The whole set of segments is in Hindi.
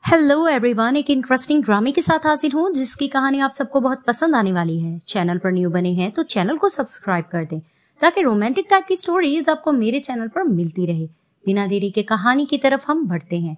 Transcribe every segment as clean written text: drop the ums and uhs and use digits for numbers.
हेलो एवरीवन, एक इंटरेस्टिंग ड्रामे के साथ हाजिर हूँ जिसकी कहानी आप सबको बहुत पसंद आने वाली है। चैनल पर न्यू बने हैं तो चैनल को सब्सक्राइब कर दें ताकि रोमांटिक टाइप की स्टोरीज आपको मेरे चैनल पर मिलती रहे। बिना देरी के कहानी की तरफ हम बढ़ते हैं।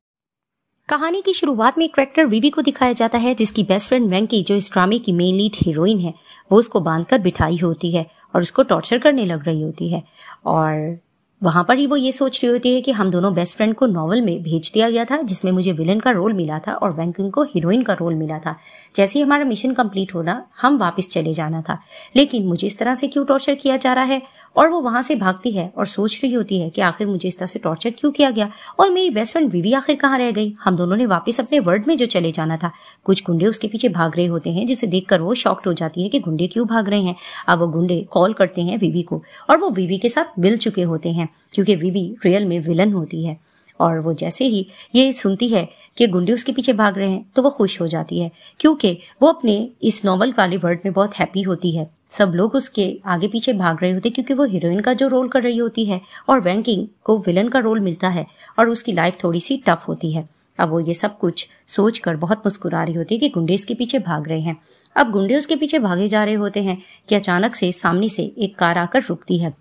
कहानी की शुरुआत में एक कैरेक्टर विवी को दिखाया जाता है जिसकी बेस्ट फ्रेंड वेंकी, जो इस ड्रामे की मेन लीड हीरोइन है, वो उसको बांधकर बिठाई होती है और उसको टॉर्चर करने लग रही होती है। और वहां पर ही वो ये सोच रही होती है कि हम दोनों बेस्ट फ्रेंड को नॉवल में भेज दिया गया था जिसमें मुझे विलन का रोल मिला था और वेंकिंग को हीरोइन का रोल मिला था। जैसे ही हमारा मिशन कंप्लीट होना हम वापस चले जाना था, लेकिन मुझे इस तरह से क्यों टॉर्चर किया जा रहा है। और वो वहां से भागती है और सोच रही होती है कि आखिर मुझे इस तरह से टॉर्चर क्यों किया गया और मेरी बेस्ट फ्रेंड विवी आखिर कहाँ रह गई। हम दोनों ने वापस अपने वर्ल्ड में जो चले जाना था। कुछ गुंडे उसके पीछे भाग रहे होते हैं जिसे देखकर वो शॉक्ड हो जाती है कि गुंडे क्यों भाग रहे हैं। अब वो गुंडे कॉल करते हैं विवी को और वो विवी के साथ मिल चुके होते हैं क्योंकि विवी रियल में विलन होती है। और वो जैसे ही ये सुनती है कि गुंडे उसके पीछे भाग रहे हैं तो वो खुश हो जाती है क्योंकि वो अपने इस नॉवल वाले वर्ल्ड में बहुत हैप्पी होती है। सब लोग उसके आगे पीछे भाग रहे होते क्योंकि वो हीरोइन का जो रोल कर रही होती है और वेंकिंग को विलन का रोल मिलता है और उसकी लाइफ थोड़ी सी टफ होती है। अब वो ये सब कुछ सोचकर बहुत मुस्कुरा रही होती है कि गुंडे इसके पीछे भाग रहे हैं। अब गुंडे उसके पीछे भागे जा रहे होते हैं कि अचानक से सामने से एक कार आकर रुकती है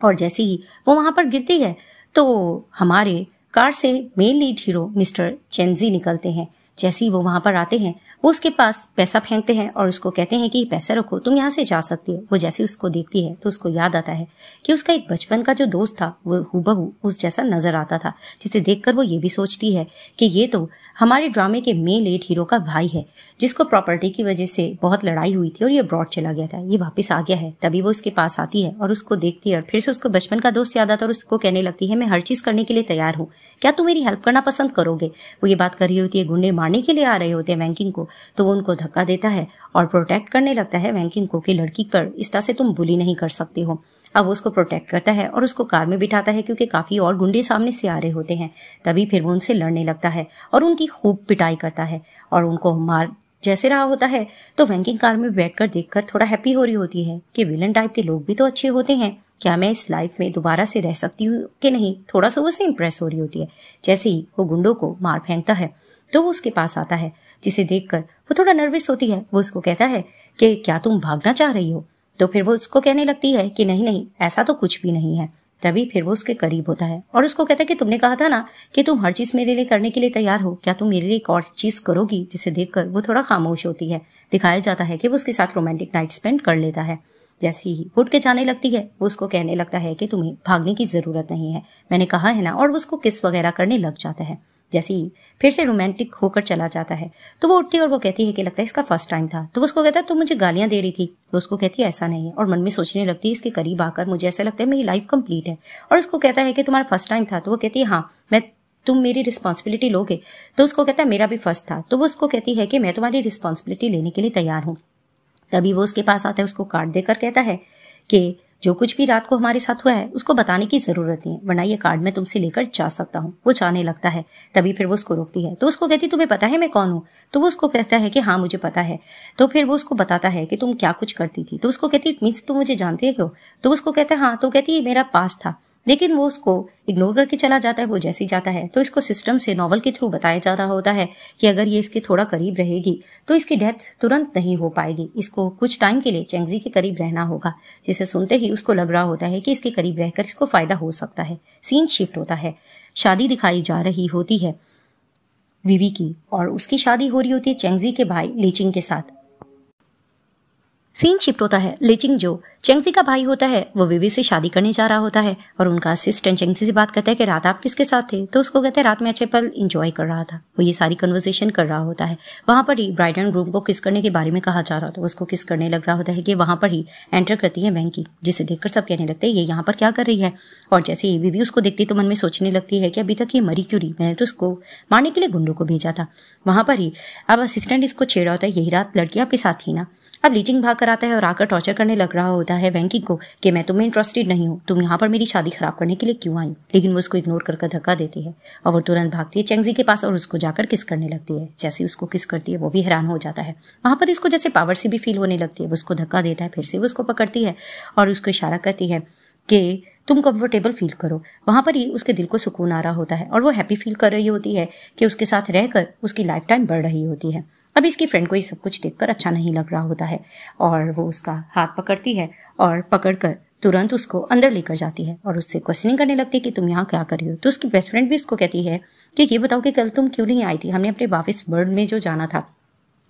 और जैसे ही वो वहां पर गिरती है तो हमारे कार से मेन लीड हीरो मिस्टर चेंजी निकलते हैं। जैसे ही वो वहां पर आते हैं वो उसके पास पैसा फेंकते हैं और उसको कहते हैं कि पैसा रखो, तुम यहाँ से जा सकती हो। वो जैसे उसको देखती है तो उसको याद आता है कि उसका एक बचपन का जो दोस्त था वो हूबहू उस जैसा नजर आता था, जिसे देखकर वो ये भी सोचती है कि ये तो हमारे ड्रामे के मेन लीड हीरो का भाई है जिसको प्रॉपर्टी की वजह से बहुत लड़ाई हुई थी और ये अब्रॉड चला गया था, ये वापस आ गया है। तभी वो उसके पास आती है और उसको देखती है और फिर से उसको बचपन का दोस्त याद आता है और उसको कहने लगती है मैं हर चीज करने के लिए तैयार हूँ, क्या तुम मेरी हेल्प करना पसंद करोगे। वो ये बात कर रही होती है, गुंडे मारने के लिए आ रहे होते हैं वेंकिंग को, तो वो उनको धक्का देता है और प्रोटेक्ट करने लगता है वेंकिंग को कि लड़की पर इस तरह से तुम बुली नहीं कर सकते हो। अब वो उसको प्रोटेक्ट करता है और उसको कार में बिठाता है क्योंकि काफी और गुंडे सामने से आ रहे होते हैं। तभी फिर वो उनसे लड़ने लगता है और उनकी खूब पिटाई करता है और उनको मार जैसे रहा होता है। तो वेंकिंग कार में बैठकर देखकर थोड़ा हैप्पी हो रही होती है कि विलन टाइप के लोग भी तो अच्छे होते हैं, क्या मैं इस लाइफ में दोबारा से रह सकती हूँ कि नहीं। थोड़ा सा उससे इंप्रेस हो रही होती है। जैसे ही वो गुंडों को मार फेंकता है तो वो उसके पास आता है, जिसे देखकर वो थोड़ा नर्वस होती है। वो उसको कहता है कि क्या तुम भागना चाह रही हो। तो फिर वो उसको कहने लगती है कि नहीं नहीं, ऐसा तो कुछ भी नहीं है। तभी फिर वो उसके करीब होता है और उसको कहता है कि तुमने कहा था ना कि तुम हर चीज मेरे लिए करने के लिए तैयार हो, क्या तुम मेरे लिए एक और चीज करोगी। जिसे देखकर वो थोड़ा खामोश होती है। दिखाया जाता है कि वो उसके साथ रोमांटिक नाइट स्पेंड कर लेता है। जैसे ही उठ के जाने लगती है वो उसको कहने लगता है कि तुम्हें भागने की जरूरत नहीं है, मैंने कहा है ना। और वो उसको किस वगैरह करने लग जाता है। जैसे ही फिर से रोमांटिक होकर चला जाता है तो वो उठती है और वो कहती है कि लगता है इसका फर्स्ट टाइम था। तो वो उसको कहता है तुम मुझे गालियां दे रही थी। तो उसको कहती है ऐसा नहीं है और मन में सोचने लगती है इसके करीब आकर मुझे ऐसा लगता है मेरी लाइफ कंप्लीट है। और उसको कहता है कि तुम्हारा फर्स्ट टाइम था। तो वो कहती है हाँ, तुम मेरी रिस्पॉन्सिबिलिटी लोगे। तो उसको कहता है मेरा भी फर्स्ट था। तो वो उसको कहती है कि मैं तुम्हारी रिस्पॉन्सिबिलिटी लेने के लिए तैयार हूँ। तभी वो उसके पास आता है, उसको कार्ड देकर कहता है कि जो कुछ भी रात को हमारे साथ हुआ है उसको बताने की जरूरत नहीं है, वरना ये कार्ड मैं तुमसे लेकर जा सकता हूँ। वो जाने लगता है। तभी फिर वो उसको रोकती है। तो उसको कहती तुम्हें पता है मैं कौन हूँ। तो वो उसको कहता है कि हाँ मुझे पता है। तो फिर वो उसको बताता है कि तुम क्या कुछ करती थी। तो उसको कहती इट मीन्स तुम मुझे जानते हो। तो उसको कहता है हाँ। तो कहती है मेरा पास था, लेकिन वो उसको इग्नोर करके चला जाता है। वो जैसे ही जाता है तो इसको सिस्टम से नॉवल के थ्रू बताया जा रहा होता है कि अगर ये इसके थोड़ा करीब रहेगी तो इसकी डेथ तुरंत नहीं हो पाएगी, इसको कुछ टाइम के लिए चेंगजी के करीब रहना होगा। जिसे सुनते ही उसको लग रहा होता है कि इसके करीब रहकर इसको फायदा हो सकता है। सीन शिफ्ट होता है। शादी दिखाई जा रही होती है विवी की और उसकी शादी हो रही होती है चेंगजी के भाई लीचिंग के साथ। सीन शिफ्ट होता है। लीचिंग जो चेंगजी का भाई होता है वो विवी से शादी करने जा रहा होता है और उनका असिस्टेंट चेंगजी से बात करता है कि रात आप किसके साथ थे। तो उसको कहते हैं रात में अच्छे पल एंजॉय कर रहा था। वो ये सारी कन्वर्सेशन कर रहा होता है। वहां पर ही ब्राइड एंड ग्रूम को किस करने के बारे में कहा जा रहा था। उसको किस करने लग रहा होता है कि वहां पर ही एंटर करती है वेंकी, जिसे देखकर सब कहने लगते हैं ये यहाँ पर क्या कर रही है। और जैसे ही विवी उसको देखती तो मन में सोचने लगती है कि अभी तक ये मरी क्यों रही, मैंने तो उसको मारने के लिए गुंडों को भेजा था। वहां पर ही अब असिस्टेंट इसको छेड़ा होता है यही रात लड़की आपके साथ थी ना। अब लीचिंग भाग कर आता है और आकर टॉर्चर करने लग रहा होता है वेंकी को कि मैं तुम्हें इंटरेस्टेड नहीं हूँ, तुम यहाँ पर मेरी शादी खराब करने के लिए क्यों आई। लेकिन वो उसको इग्नोर करके धक्का देती है और वो तुरंत भागती है चेंगजी के पास और उसको जाकर किस करने लगती है। जैसे उसको किस करती है वो भी हैरान हो जाता है। वहां पर इसको जैसे पावर से भी फील होने लगती है। वो उसको धक्का देता है, फिर से वो उसको पकड़ती है और उसको इशारा करती है कि तुम कंफर्टेबल फील करो। वहाँ पर ही उसके दिल को सुकून आ रहा होता है और वो हैप्पी फील कर रही होती है कि उसके साथ रहकर उसकी लाइफ टाइम बढ़ रही होती है। अब इसकी फ्रेंड को ये सब कुछ देखकर अच्छा नहीं लग रहा होता है और वो उसका हाथ पकड़ती है और पकड़कर तुरंत उसको अंदर लेकर जाती है और उससे क्वेश्चनिंग करने लगती है कि तुम यहाँ क्या कर रही हो। तो उसकी बेस्ट फ्रेंड भी उसको कहती है कि ये बताओ कि कल तुम क्यों नहीं आई थी, हमने अपने वापस वर्ल्ड में जो जाना था।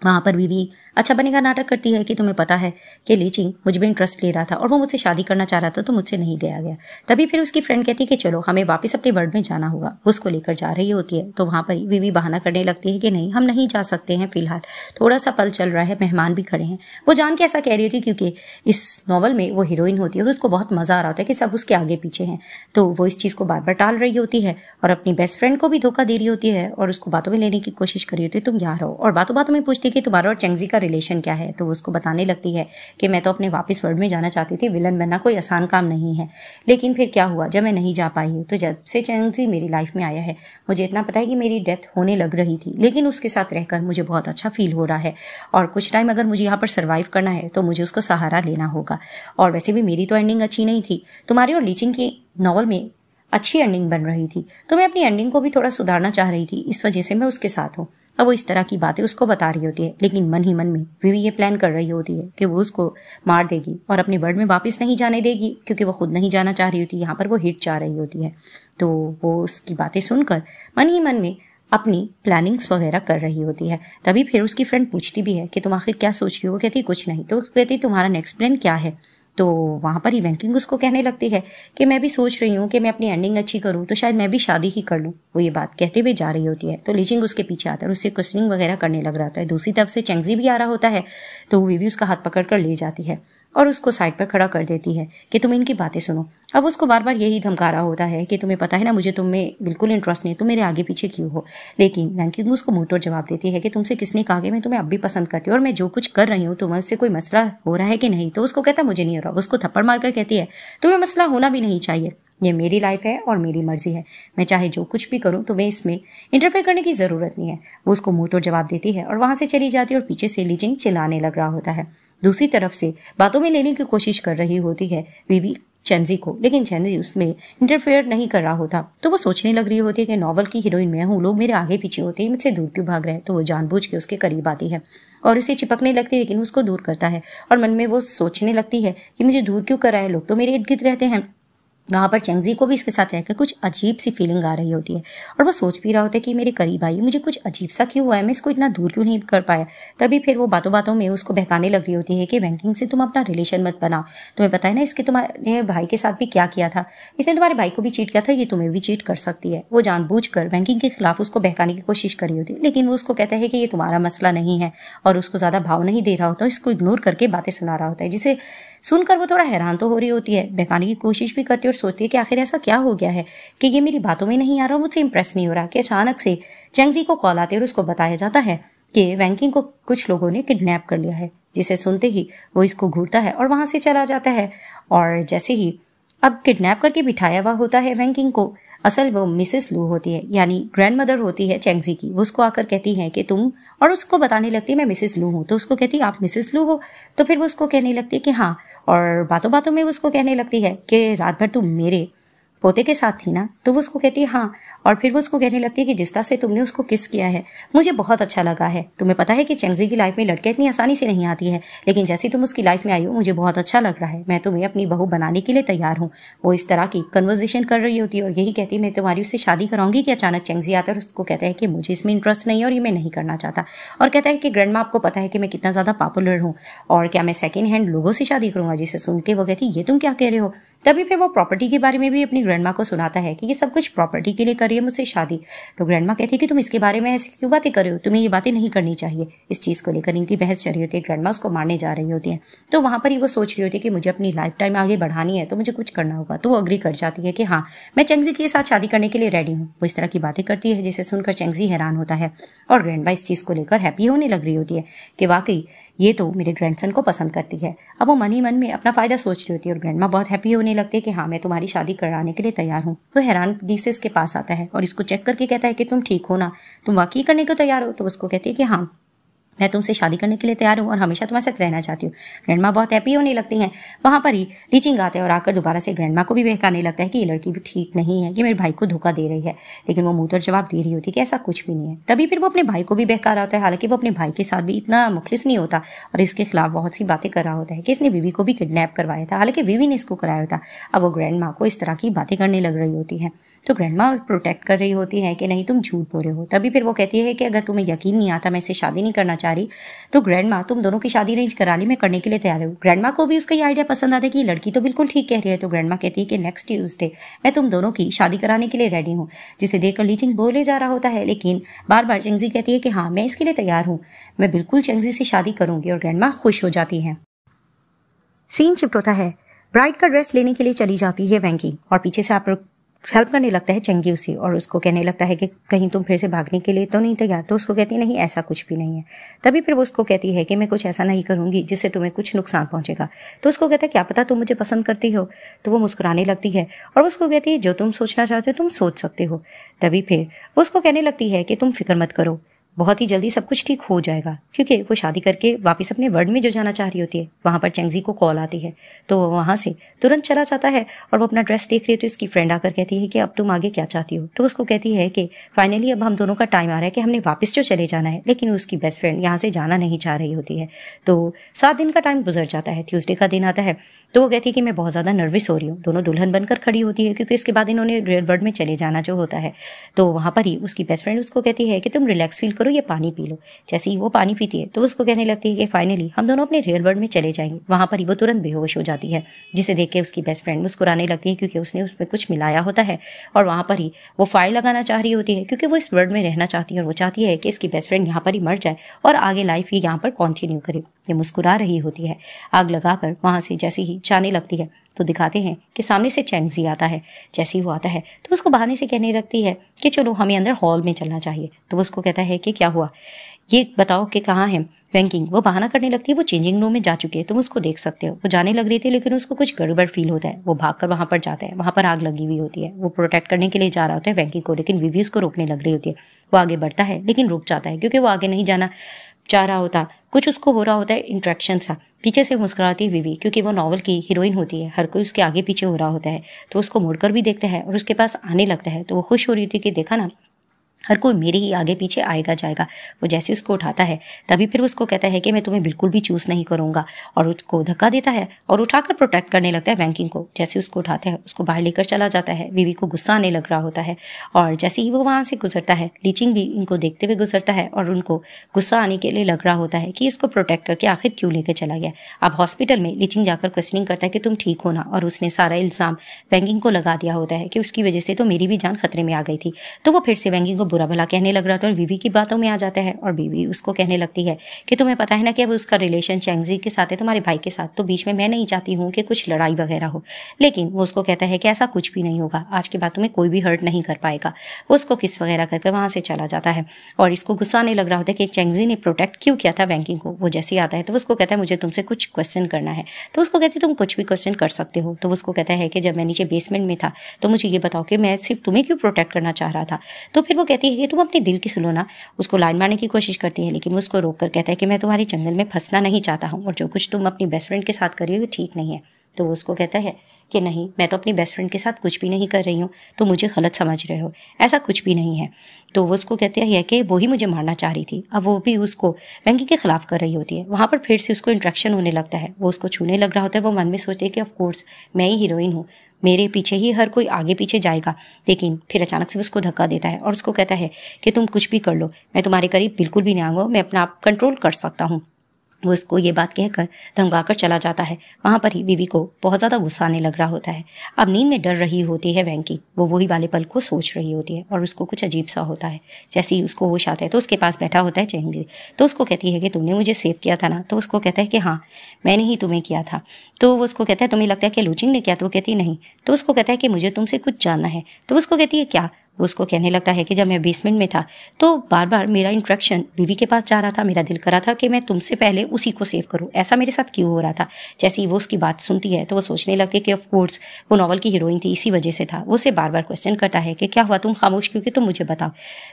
वहाँ पर भी अच्छा बनेगा नाटक करती है कि तुम्हें पता है कि ली चिंग मुझ में इंटरेस्ट ले रहा था और वो मुझसे शादी करना चाह रहा था तो मुझसे नहीं दिया गया। तभी फिर उसकी फ्रेंड कहती है कि चलो हमें वापस अपने वर्ल्ड में जाना होगा। वो उसको लेकर जा रही होती है तो वहाँ पर बीवी बहाना करने लगती है कि नहीं, हम नहीं जा सकते हैं, फिलहाल थोड़ा सा पल चल रहा है, मेहमान भी खड़े हैं। वो जान के ऐसा कह रही थी क्योंकि इस नॉवल में वो हीरोइन होती है और उसको बहुत मजा आ रहा होता है कि सब उसके आगे पीछे हैं। तो वो इस चीज़ को बार बार टाल रही होती है और अपनी बेस्ट फ्रेंड को भी धोखा दे रही होती है और उसको बातों में लेने की कोशिश कर रही होती है, तुम यहाँ रहो। और बातों बातों में पूछती है कि तुम्हारा और चेंगजी का रिलेशन क्या है। तो वो उसको बताने लगती है कि मैं तो अपने वापस वर्ल्ड में जाना चाहती थी, विलन बनना कोई आसान काम नहीं है, लेकिन फिर क्या हुआ जब मैं नहीं जा पाई हूँ। तो जब से चेंगजी मेरी लाइफ में आया है मुझे इतना पता है कि मेरी डेथ होने लग रही थी, लेकिन उसके साथ रहकर मुझे बहुत अच्छा फील हो रहा है और कुछ टाइम अगर मुझे यहाँ पर सर्वाइव करना है तो मुझे उसको सहारा लेना होगा। और वैसे भी मेरी तो एंडिंग अच्छी नहीं थी, तुम्हारी और ली चिंग की नॉवल में अच्छी एंडिंग बन रही थी, तो मैं अपनी एंडिंग को भी थोड़ा सुधारना चाह रही थी, इस वजह से मैं उसके साथ हूँ। अब वो इस तरह की बातें उसको बता रही होती है, लेकिन मन ही मन में विवी ये प्लान कर रही होती है कि वो उसको मार देगी और अपने वर्ल्ड में वापस नहीं जाने देगी, क्योंकि वो खुद नहीं जाना चाह रही होती, यहाँ पर वो हिट चाह रही होती है। तो वो उसकी बातें सुनकर मन ही मन में अपनी प्लानिंग्स वगैरह कर रही होती है। तभी फिर उसकी फ्रेंड पूछती भी है कि तुम आखिर क्या सोच रही हो। वो कहती कुछ नहीं। तो कहती तुम्हारा नेक्स्ट प्लान क्या है। तो वहाँ पर ही वैंकिंग उसको कहने लगती है कि मैं भी सोच रही हूँ कि मैं अपनी एंडिंग अच्छी करूँ तो शायद मैं भी शादी ही कर लूँ। वो ये बात कहते हुए जा रही होती है तो ली चिंग उसके पीछे आता है और उससे क्वेश्चनिंग वगैरह करने लग रहा होता है। दूसरी तरफ से चेंगजी भी आ रहा होता है तो वो भी उसका हाथ पकड़ कर ले जाती है और उसको साइड पर खड़ा कर देती है कि तुम इनकी बातें सुनो। अब उसको बार बार यही धमका रहा होता है कि तुम्हें पता है ना मुझे तुम में बिल्कुल इंटरेस्ट नहीं, तुम मेरे आगे पीछे क्यों हो। लेकिन वैंकिंग उसको मुंह तोड़ जवाब देती है कि तुमसे किसने कहा कि मैं तुम्हें अब भी पसंद करती हूँ और मैं जो कुछ कर रही हूँ तुम्हारे कोई मसला हो रहा है कि नहीं। तो उसको कहता मुझे नहीं हो रहा। उसको थप्पड़ मारकर कहती है तुम्हें मसला होना भी नहीं चाहिए, ये मेरी लाइफ है और मेरी मर्जी है, मैं चाहे जो कुछ भी करूं तुम्हें इसमें इंटरफेयर करने की जरूरत नहीं है। वो उसको मुंह तोड़ जवाब देती है और वहां से चली जाती है और पीछे से ली चिंग चिल्लाने लग रहा होता है। दूसरी तरफ से बातों में लेने की कोशिश कर रही होती है बीवी चेंजी को, लेकिन चेंजी उसमें इंटरफेयर नहीं कर रहा होता। तो वो सोचने लग रही होती है कि नॉवल की हीरोइन मैं हूँ, लोग मेरे आगे पीछे होते हैं, मुझसे दूर क्यों भाग रहे हैं। तो वो जानबूझ के उसके करीब आती है और उसे चिपकने लगती है, लेकिन उसको दूर करता है और मन में वो सोचने लगती है कि मुझे दूर क्यों कर रहा है, लोग तो मेरे इर्द गिर्द रहते हैं। वहाँ पर चेंगजी को भी इसके साथ रहकर कुछ अजीब सी फीलिंग आ रही होती है और वो सोच भी रहा होता है कि मेरे करीब आई, मुझे कुछ अजीब सा क्यों हुआ है, मैं इसको इतना दूर क्यों नहीं कर पाया। तभी फिर वो बातों बातों में उसको बहकाने लग रही होती है कि वैंकिंग से तुम अपना रिलेशन मत बनाओ, तुम्हें पता है ना इसके तुम्हारे भाई के साथ भी क्या किया था, इसने तुम्हारे भाई को भी चीट किया था, ये तुम्हें भी चीट कर सकती है। वो जानबूझकर वैंकिंग के खिलाफ उसको बहकाने की कोशिश कर रही होती है, लेकिन वो उसको कहता है कि ये तुम्हारा मसला नहीं है और उसको ज्यादा भाव नहीं दे रहा होता, इसको इग्नोर करके बातें सुना रहा होता है, जिसे सुनकर वो थोड़ा हैरान तो हो रही होती है, बहकाने की कोशिश भी करती है और सोचती है कि आखिर ऐसा क्या हो गया है कि ये मेरी बातों में नहीं आ रहा, मुझसे इंप्रेस नहीं हो रहा। कि अचानक से चेंगजी को कॉल आती है और उसको बताया जाता है कि वैंकिंग को कुछ लोगों ने किडनैप कर लिया है, जिसे सुनते ही वो इसको घूरता है और वहां से चला जाता है। और जैसे ही अब किडनैप करके बिठाया हुआ होता है वैंकिंग को, असल वो मिसेस लू होती है, यानी ग्रैंड मदर होती है चेंगजी की। वो उसको आकर कहती है कि तुम, और उसको बताने लगती है मैं मिसेस लू हूँ। तो उसको कहती है आप मिसेस लू हो। तो फिर वो उसको कहने लगती है कि हाँ, और बातों बातों में वो उसको कहने लगती है कि रात भर तुम मेरे पोते के साथ थी ना। तो वो उसको कहती है हाँ, और फिर वो उसको कहने लगती है कि जिस तरह से तुमने उसको किस किया है मुझे बहुत अच्छा लगा है। तुम्हें पता है कि चेंगजी की लाइफ में लड़कियां इतनी आसानी से नहीं आती है, लेकिन जैसे तुम उसकी लाइफ में आई हो मुझे बहुत अच्छा लग रहा है, मैं तुम्हें अपनी बहू बनाने के लिए तैयार हूँ। वो इस तरह की कन्वर्सेशन कर रही होती है और यही कहती मैं तुम्हारी उससे शादी कराऊंगी। कि अचानक चेंगजी आता है और उसको कहता है कि मुझे इसमें इंटरेस्ट नहीं है और ये मैं नहीं करना चाहता, और कहता है कि ग्रैंडमा आपको पता है कि मैं कितना ज्यादा पॉपुलर हूँ और क्या मैं सेकेंड हैंड लोगों से शादी करूंगा। जिसे सुन के वो कहती ये तुम क्या कह रहे हो। तभी फिर वो प्रॉपर्टी के बारे में भी अपनी ग्रैंडमा को सुनाता है कि ये सब कुछ प्रॉपर्टी के लिए कर रही है मुझसे शादी। तो ग्रैंडमा कहती है कि तुम इसके बारे में ऐसी क्यों बातें कर रहे हो, तुम्हें ये बातें नहीं करनी चाहिए। इस चीज को लेकर इनकी बहस चल रही होती है, ग्रैंडमा उसको मारने जा रही होती है। तो वहां पर ही वो सोच रही होती है कि मुझे अपनी लाइफ टाइम आगे बढ़ानी है तो मुझे कुछ करना होगा। तो वो अग्री कर जाती है कि हाँ, मैं चेंगजी के साथ शादी करने के लिए रेडी हूँ। वो इस तरह की बातें करती है जिसे सुनकर चेंगजी हैरान होता है और ग्रैंडमा इस चीज को लेकर हैप्पी होने लग रही होती है कि वाकई ये तो मेरे ग्रैंडसन को पसंद करती है। अब वो मन ही मन में अपना फायदा सोच रही होती है और ग्रैंडमा बहुत हैप्पी होने लगती है कि हाँ, मैं तुम्हारी शादी कराने के लिए तैयार हूँ। तो हैरानगी से इसके पास आता है और इसको चेक करके कहता है कि तुम ठीक हो ना, तुम वाकई करने को तैयार हो। तो उसको कहती है कि हाँ, मैं तुमसे शादी करने के लिए तैयार हूँ और हमेशा तुम्हारे साथ रहना चाहती हूँ। ग्रैंडमा बहुत हैप्पी होने लगती हैं। वहाँ पर ही ली चिंग आते हैं और आकर दोबारा से ग्रैंडमा को भी बहकाने लगता है कि ये लड़की भी ठीक नहीं है, कि मेरे भाई को धोखा दे रही है। लेकिन वो मुंह तर जवाब दे रही होती है कि ऐसा कुछ भी नहीं है। तभी फिर वो अपने भाई को भी बहका रहा होता है। हालांकि वो अपने भाई के साथ भी इतना मुखलिस नहीं होता और इसके खिलाफ बहुत सी बातें कर रहा होता है कि इसने बीवी को भी किडनैप करवाया था। हालांकि बीवी ने इसको कराया था। अब वो ग्रैंडमा को इस तरह की बातें करने लग रही होती है। तो ग्रैंडमा प्रोटेक्ट कर रही होती है कि नहीं तुम झूठ बोल रहे हो। तभी फिर वो कहती है कि अगर तुम्हें यकीन नहीं आता मैं इससे शादी नहीं करना चाह रही तो ग्रैंडमा तुम दोनों की शादी अरेंज करा ली, मैं करने के लिए तैयार हूँ। ग्रैंडमा को भी उसका ये आइडिया पसंद आता है कि लड़की तो बिल्कुल ठीक कह रही है। तो ग्रैंडमा कहती है कि नेक्स्ट ट्यूसडे मैं तुम दोनों की शादी कराने के लिए रेडी हूँ, जिसे देखकर ली चिंग बोले जा रहा होता है। लेकिन बार बार चेंगजी कहती है कि हाँ मैं इसके लिए तैयार हूँ, मैं बिल्कुल चेंगजी से शादी करूंगी और ग्रैंडमा खुश हो जाती है। सीन शिफ्ट होता है। ब्राइड का ड्रेस लेने के लिए चली जाती है वैंकी और पीछे से आप हेल्प करने लगता है चंगी उसे और उसको कहने लगता है कि कहीं तुम फिर से भागने के लिए तो नहीं तैयार। तो उसको कहती है नहीं ऐसा कुछ भी नहीं है। तभी फिर वो उसको कहती है कि मैं कुछ ऐसा नहीं करूंगी जिससे तुम्हें कुछ नुकसान पहुंचेगा। तो उसको कहता है क्या पता तुम मुझे पसंद करती हो। तो वो मुस्कुराने लगती है और उसको कहती है जो तुम सोचना चाहते हो तुम सोच सकते हो। तभी फिर वो उसको कहने लगती है कि तुम फिक्र मत करो, बहुत ही जल्दी सब कुछ ठीक हो जाएगा। क्योंकि वो शादी करके वापस अपने वर्ल्ड में जो जाना चाह रही होती है। वहाँ पर चेंगजी को कॉल आती है तो वो वहाँ से तुरंत चला जाता है और वो अपना ड्रेस देख रही है। तो उसकी फ्रेंड आकर कहती है कि अब तुम आगे क्या चाहती हो। तो उसको कहती है कि फाइनली अब हम दोनों का टाइम आ रहा है कि हमने वापस जो चले जाना है। लेकिन उसकी बेस्ट फ्रेंड यहाँ से जाना नहीं चाह रही होती है। तो 7 दिन का टाइम गुजर जाता है। ट्यूसडे का दिन आता है तो वो कहती है कि मैं बहुत ज़्यादा नर्वस हो रही हूँ। दोनों दुल्हन बनकर खड़ी होती है क्योंकि इसके बाद इन्होंने रियल वर्ल्ड में चले जाना जो होता है। तो वहाँ पर ही उसकी बेस्ट फ्रेंड उसको कहती है कि तुम रिलैक्स फील करो, ये पानी पी लो। जैसे ही वो पानी पीती है तो उसको कहने लगती है कि फाइनली हम दोनों अपने रियल वर्ल्ड में चले जाएंगे। वहाँ पर ही वो तुरंत बेहोश हो जाती है, जिसे देख के उसकी बेस्ट फ्रेंड मुस्कुराने लगती है क्योंकि उसने उसमें कुछ मिलाया होता है। और वहाँ पर ही वो फायर लगाना चाह रही होती है क्योंकि वो इस वर्ल्ड में रहना चाहती है और वो चाहती है कि इसकी बेस्ट फ्रेंड यहाँ पर ही मर जाए और आगे लाइफ ही यहाँ पर कंटिन्यू करे। ये मुस्कुरा रही होती है। आग लगाकर वहाँ से जैसे ही जाने लगती है तो दिखाते हैं कि सामने से चेंगजी आता है। जैसे ही वो आता है तो उसको बहाने से कहने लगती है कि चलो हमें अंदर हॉल में चलना चाहिए। तो वो उसको कहता है कि क्या हुआ, ये बताओ कि कहाँ है वैंकिंग। वो बहाना करने लगती है वो चेंजिंग रूम में जा चुकी है, तुम उसको देख सकते हो। वो जाने लग रही थी लेकिन उसको कुछ गड़बड़ फील होता है। वो भागकर वहाँ पर जाता है। वहाँ पर आग लगी हुई होती है। वो प्रोटेक्ट करने के लिए जा रहा होता है वैंकिंग को, लेकिन विवी उसको रोकने लग रही होती है। वो आगे बढ़ता है लेकिन रुक जाता है क्योंकि वो आगे नहीं जाना चाह रहा होता। कुछ उसको हो रहा होता है इंट्रैक्शन सा। पीछे से मुस्कुराती है विवी क्योंकि वो नॉवल की हीरोइन होती है। हर कोई उसके आगे पीछे हो रहा होता है तो उसको मुड़कर भी देखता है और उसके पास आने लगता है। तो वो खुश हो रही थी कि देखा ना, हर कोई मेरे ही आगे पीछे आएगा जाएगा। वो जैसे उसको उठाता है तभी फिर उसको कहता है कि मैं तुम्हें बिल्कुल भी चूज नहीं करूंगा और उसको धक्का देता है और उठाकर प्रोटेक्ट करने लगता है वैंकिंग को। जैसे उसको उठाता है उसको बाहर लेकर चला जाता है। बीवी को गुस्सा आने लग रहा होता है और जैसे ही वो वहां से गुजरता है ली चिंग भी इनको देखते हुए गुजरता है और उनको गुस्सा आने के लिए लग रहा होता है कि इसको प्रोटेक्ट करके आखिर क्यों लेकर चला गया। अब हॉस्पिटल में ली चिंग जाकर क्वेश्चनिंग करता है कि तुम ठीक हो ना, और उसने सारा इल्जाम वैंकिंग को लगा दिया होता है कि उसकी वजह से तो मेरी भी जान खतरे में आ गई थी। तो वो फिर से वैंकिंग को बुरा भला कहने लग रहा था और बीवी की बातों में आ जाता है और बीवी उसको कहने लगती है कि तुम्हें पता है ना कि अब उसका रिलेशन चेंगजी के साथ है, तुम्हारे भाई के साथ, तो बीच में मैं नहीं चाहती हूँ कि कुछ लड़ाई वगैरह हो। लेकिन वो उसको कहता है कि ऐसा कुछ भी नहीं होगा, आज के बाद तुम्हें कोई भी हर्ट नहीं कर पाएगा। वो उसको किस वगैरह करके वहां से चला जाता है और इसको गुस्सा आने लग रहा होता है कि चेंगजी ने प्रोटेक्ट क्यों किया था वैंकिंग को। वो जैसे ही आता है तो उसको कहता है मुझे तुमसे कुछ क्वेश्चन करना है। तो उसको कहती है तुम कुछ भी क्वेश्चन कर सकते हो। तो उसको कहता है कि जब मैं नीचे बेसमेंट में था तो मुझे ये बताओ कि मैं सिर्फ तुम्हें क्यों प्रोटेक्ट करना चाह रहा था। तो फिर वो कहती है कि तुम अपने दिल की सुनो ना। उसको लाइन मारने की कोशिश करती है लेकिन वो उसको रोक कर कहता है कि मैं तुम्हारी जंगल में फंसना नहीं चाहता हूँ और जो कुछ तुम अपनी बेस्ट फ्रेंड के साथ कर रही हो ठीक नहीं है। तो वो उसको कहता है कि नहीं, मैं तो अपनी बेस्ट फ्रेंड के साथ कुछ भी नहीं कर रही हूँ, तो मुझे गलत समझ रहे हो, ऐसा कुछ भी नहीं है। तो वो उसको कहते हैं कि वो ही मुझे मारना चाह रही थी। अब वो भी उसको वैंकी के खिलाफ कर रही होती है। वहाँ पर फिर से उसको इंट्रैक्शन होने लगता है। वो उसको छूने लग रहा होता है। वो मन में सोचते हैं कि ऑफकोर्स मैं ही हीरोइन हूँ, मेरे पीछे ही हर कोई आगे पीछे जाएगा। लेकिन फिर अचानक से उसको धक्का देता है और उसको कहता है कि तुम कुछ भी कर लो, मैं तुम्हारे करीब बिल्कुल भी नहीं आऊँगा, मैं अपना आप कंट्रोल कर सकता हूँ। वो उसको ये बात कहकर धमकाकर चला जाता है। वहाँ पर ही बीवी को बहुत ज़्यादा गुस्सा आने लग रहा होता है। अब नींद में डर रही होती है वैंकी, वो वही वाले पल को सोच रही होती है और उसको कुछ अजीब सा होता है। जैसे ही उसको होश आता है तो उसके पास बैठा होता है चेंगजी। तो उसको कहती है कि तुमने मुझे सेव किया था ना। तो उसको कहता है कि हाँ, मैंने ही तुम्हें किया था। तो वो उसको कहता है तुम्हें लगता है कि लूचिंग ने किया। तो वो कहती है नहीं। तो उसको कहता है कि मुझे तुमसे कुछ जानना है। तो उसको कहती है क्या। वो उसको कहने लगता है कि जब मैं बेसमेंट में था तो बार बार मेरा इंट्रैक्शन बीवी के पास जा रहा था, मेरा दिल करा था कि मैं तुमसे पहले उसी को सेव करूं, ऐसा मेरे साथ क्यों हो रहा था। जैसे ही वो उसकी बात सुनती है तो वो सोचने लगती है कि ऑफ कोर्स वो नॉवल की हीरोइन थी, इसी वजह से था। वो उसे बार बार क्वेश्चन करता है कि क्या हुआ, तुम खामोश क्यों, कि तुम मुझे बताओ।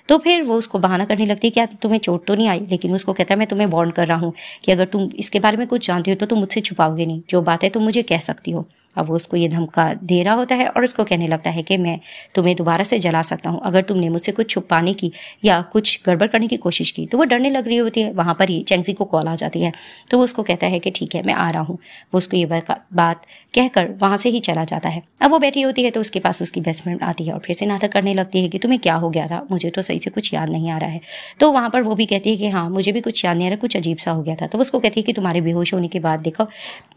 तो फिर वो उसको बहाना करने लगती है क्या तुम्हें चोट तो नहीं आई, लेकिन वो उसको कहता है मैं तुम्हें वार्न कर रहा हूँ कि अगर तुम इसके बारे में कुछ जानती हो तो तुम मुझसे छुपाओगे नहीं, जो बात है तुम मुझे कह सकती हो। अब वो उसको ये धमका दे रहा होता है और उसको कहने लगता है कि मैं तुम्हें दोबारा से जला सकता हूँ अगर तुमने मुझसे कुछ छुपाने की या कुछ गड़बड़ करने की कोशिश की। तो वो डरने लग रही होती है। वहाँ पर ही चेंगजी को कॉल आ जाती है तो वो उसको कहता है कि ठीक है मैं आ रहा हूँ। वो उसको ये बात कहकर वहाँ से ही चला जाता है। अब वो बैठी होती है तो उसके पास उसकी बेस्ट फ्रेंड आती है और फिर से नाटक करने लगती है कि तुम्हें क्या हो गया था, मुझे तो सही से कुछ याद नहीं आ रहा है। तो वहाँ पर वो भी कहती है कि हाँ मुझे भी कुछ याद नहीं आ रहा, कुछ अजीब सा हो गया था। तो वो उसको कहती है कि तुम्हारे बेहोश होने के बाद देखो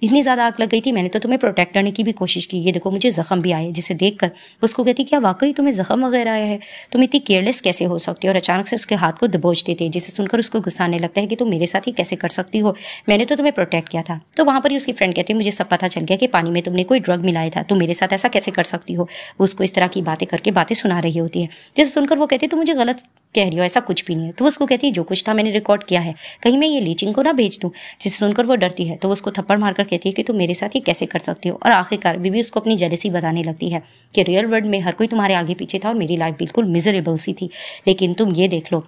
इतनी ज़्यादा आग लग गई थी, मैंने तो तुम्हें प्रोटेक्ट करने की भी कोशिश की, ये देखो मुझे जख्म भी आए। जिसे देखकर उसको कहती क्या वाकई तुम्हें जख्म वगैरह आया है, तुम इतनी केयरलेस कैसे हो सकती हो। और अचानक से उसके हाथ को दबोच देते हैं जिसे सुनकर उसको गुस्सा आने लगता है कि तुम मेरे साथ ही कैसे कर सकती हो, मैंने तो तुम्हें प्रोटेक्ट किया था। तो वहाँ पर ही उसकी फ्रेंड कहती है मुझे सब पता चल गया कि पानी में तुमने कोई ड्रग मिलाया था, तुम मेरे साथ ऐसा कैसे कर सकती हो। उसको इस तरह की बातें करके बातें सुना रही होती है जिसे सुनकर वो कहती है तुम मुझे गलत कह रही हो, ऐसा कुछ भी नहीं है। तो उसको कहती है जो कुछ था मैंने रिकॉर्ड किया है, कहीं मैं ये लीचिंग को ना भेज दूं। जिसे सुनकर वो डरती है तो वो उसको थप्पड़ मारकर कहती है कि तुम मेरे साथ ही कैसे कर सकती हो। और आखिरकार बीवी उसको अपनी जेलसी बताने लगती है कि रियल वर्ल्ड में हर कोई तुम्हारे आगे पीछे था और मेरी लाइफ बिल्कुल मिजरेबल सी थी, लेकिन तुम ये देख लो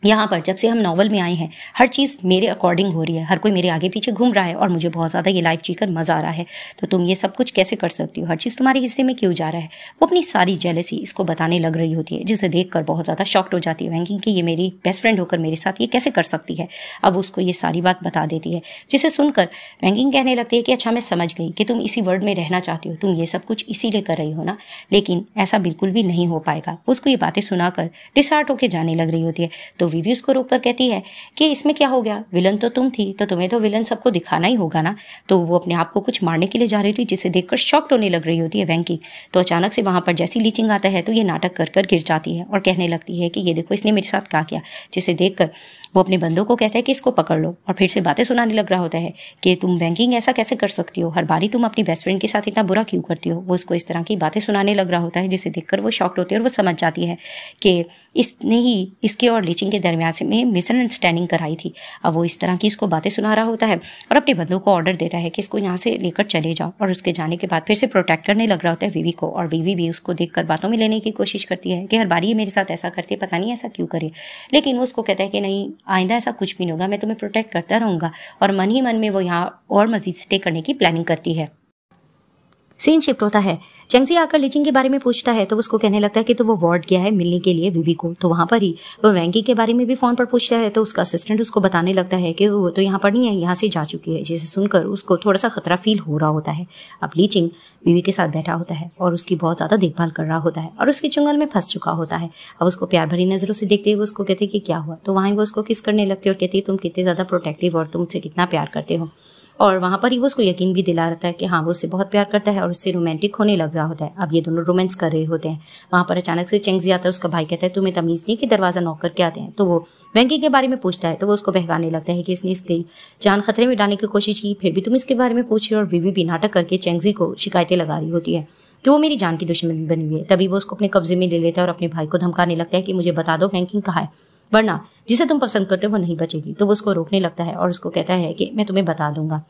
यहाँ पर जब से हम नॉवल में आए हैं हर चीज़ मेरे अकॉर्डिंग हो रही है, हर कोई मेरे आगे पीछे घूम रहा है और मुझे बहुत ज़्यादा ये लाइफ जीकर मज़ा आ रहा है। तो तुम ये सब कुछ कैसे कर सकती हो, हर चीज़ तुम्हारे हिस्से में क्यों जा रहा है। वो अपनी सारी जेलसी इसको बताने लग रही होती है जिसे देखकर बहुत ज़्यादा शॉक्ड हो जाती है वैंकिंग कि ये मेरी बेस्ट फ्रेंड होकर मेरे साथ ये कैसे कर सकती है। अब उसको ये सारी बात बता देती है जिसे सुनकर वैंकिंग कहने लगती है कि अच्छा मैं समझ गई कि तुम इसी वर्ल्ड में रहना चाहती हो, तुम ये सब कुछ इसीलिए कर रही हो ना, लेकिन ऐसा बिल्कुल भी नहीं हो पाएगा। उसको ये बातें सुनाकर डिसहार्ट होकर जाने लग रही होती है। तो वीवी उसको रोककर कहती है कि इसमें क्या हो गया, विलन तो तुम थी तो तुम्हें तो विलन सबको दिखाना ही होगा ना। तो वो अपने आप को कुछ मारने के लिए जा रही थी जिसे देखकर शॉक्ड होने लग रही होती है वैंकी। तो अचानक से वहां पर जैसी लीचिंग आता है तो ये नाटक कर कर गिर जाती है और कहने लगती है कि ये देखो इसने मेरे साथ क्या किया। जिसे देखकर वो अपने बंदों को कहता है कि इसको पकड़ लो और फिर से बातें सुनाने लग रहा होता है कि तुम बैंकिंग ऐसा कैसे कर सकती हो, हर बारी तुम अपनी बेस्ट फ्रेंड के साथ इतना बुरा क्यों करती हो। वो उसको इस तरह की बातें सुनाने लग रहा होता है जिसे देखकर वो शॉक्ड होती है और वो समझ जाती है कि इसने ही इसके और लीचिंग के दरमियान से में मिसअंडरस्टैंडिंग कराई थी। अब वो इस तरह की इसको बातें सुना रहा होता है और अपने बंदों को ऑर्डर देता है कि इसको यहाँ से लेकर चले जाओ। और उसके जाने के बाद फिर से प्रोटेक्ट करने लग रहा होता है वीवी को और वीवी भी उसको देखकर बातों में लेने की कोशिश करती है कि हर बारी ये मेरे साथ ऐसा करती है, पता नहीं ऐसा क्यों करे। लेकिन वो उसको कहता है कि नहीं आइंदा ऐसा कुछ भी नहीं होगा, मैं तुम्हें प्रोटेक्ट करता रहूंगा। और मन ही मन में वो यहाँ और मजीद स्टे करने की प्लानिंग करती है। सीन शिफ्ट होता है। चेंगजी आकर लीचिंग के बारे में पूछता है तो उसको कहने लगता है कि तो वो वार्ड गया है मिलने के लिए विवी को। तो वहां पर ही वो वैंकी के बारे में भी फोन पर पूछता है तो उसका असिस्टेंट उसको बताने लगता है कि वो तो यहाँ पर नहीं है, यहाँ से जा चुकी है। जिसे सुनकर उसको थोड़ा सा खतरा फील हो रहा होता है। अब लीचिंग विवी के साथ बैठा होता है और उसकी बहुत ज्यादा देखभाल कर रहा होता है और उसके चुंगल में फंस चुका होता है। अब उसको प्यार भरी नजरों से देखते हुए उसको कहते कि क्या हुआ। तो वहीं वो उसको किस करने लगती है और कहती है तुम कितने ज्यादा प्रोटेक्टिव और तुम मुझसे कितना प्यार करते हो। और वहां पर ही वो उसको यकीन भी दिला रहता है कि हाँ वो उससे बहुत प्यार करता है और उससे रोमांटिक होने लग रहा होता है। अब ये दोनों रोमांस कर रहे होते हैं। वहां पर अचानक से चेंगजी आता है, उसका भाई कहता है तुम्हें तमीज नहीं कि दरवाजा नॉक करके आते हैं। तो वो वैंकी के बारे में पूछता है तो वो उसको बहकाने लगता है कि इसने इसकी जान खतरे में डालने की कोशिश की, फिर भी तुम इसके बारे में पूछ रहे हो। और बीवी भी नाटक करके चेंगजी को शिकायतें लगा रही होती है कि वो मेरी जान की दुश्मन बनी हुई है। तभी वो उसको अपने कब्जे में ले लेता है और अपने भाई को धमकाने लगता है कि मुझे बता दो वैंकिंग कहाँ है, वरना जिसे तुम पसंद करते हो वो नहीं बचेगी। तो वो उसको रोकने लगता है और उसको कहता है कि मैं तुम्हें बता दूंगा।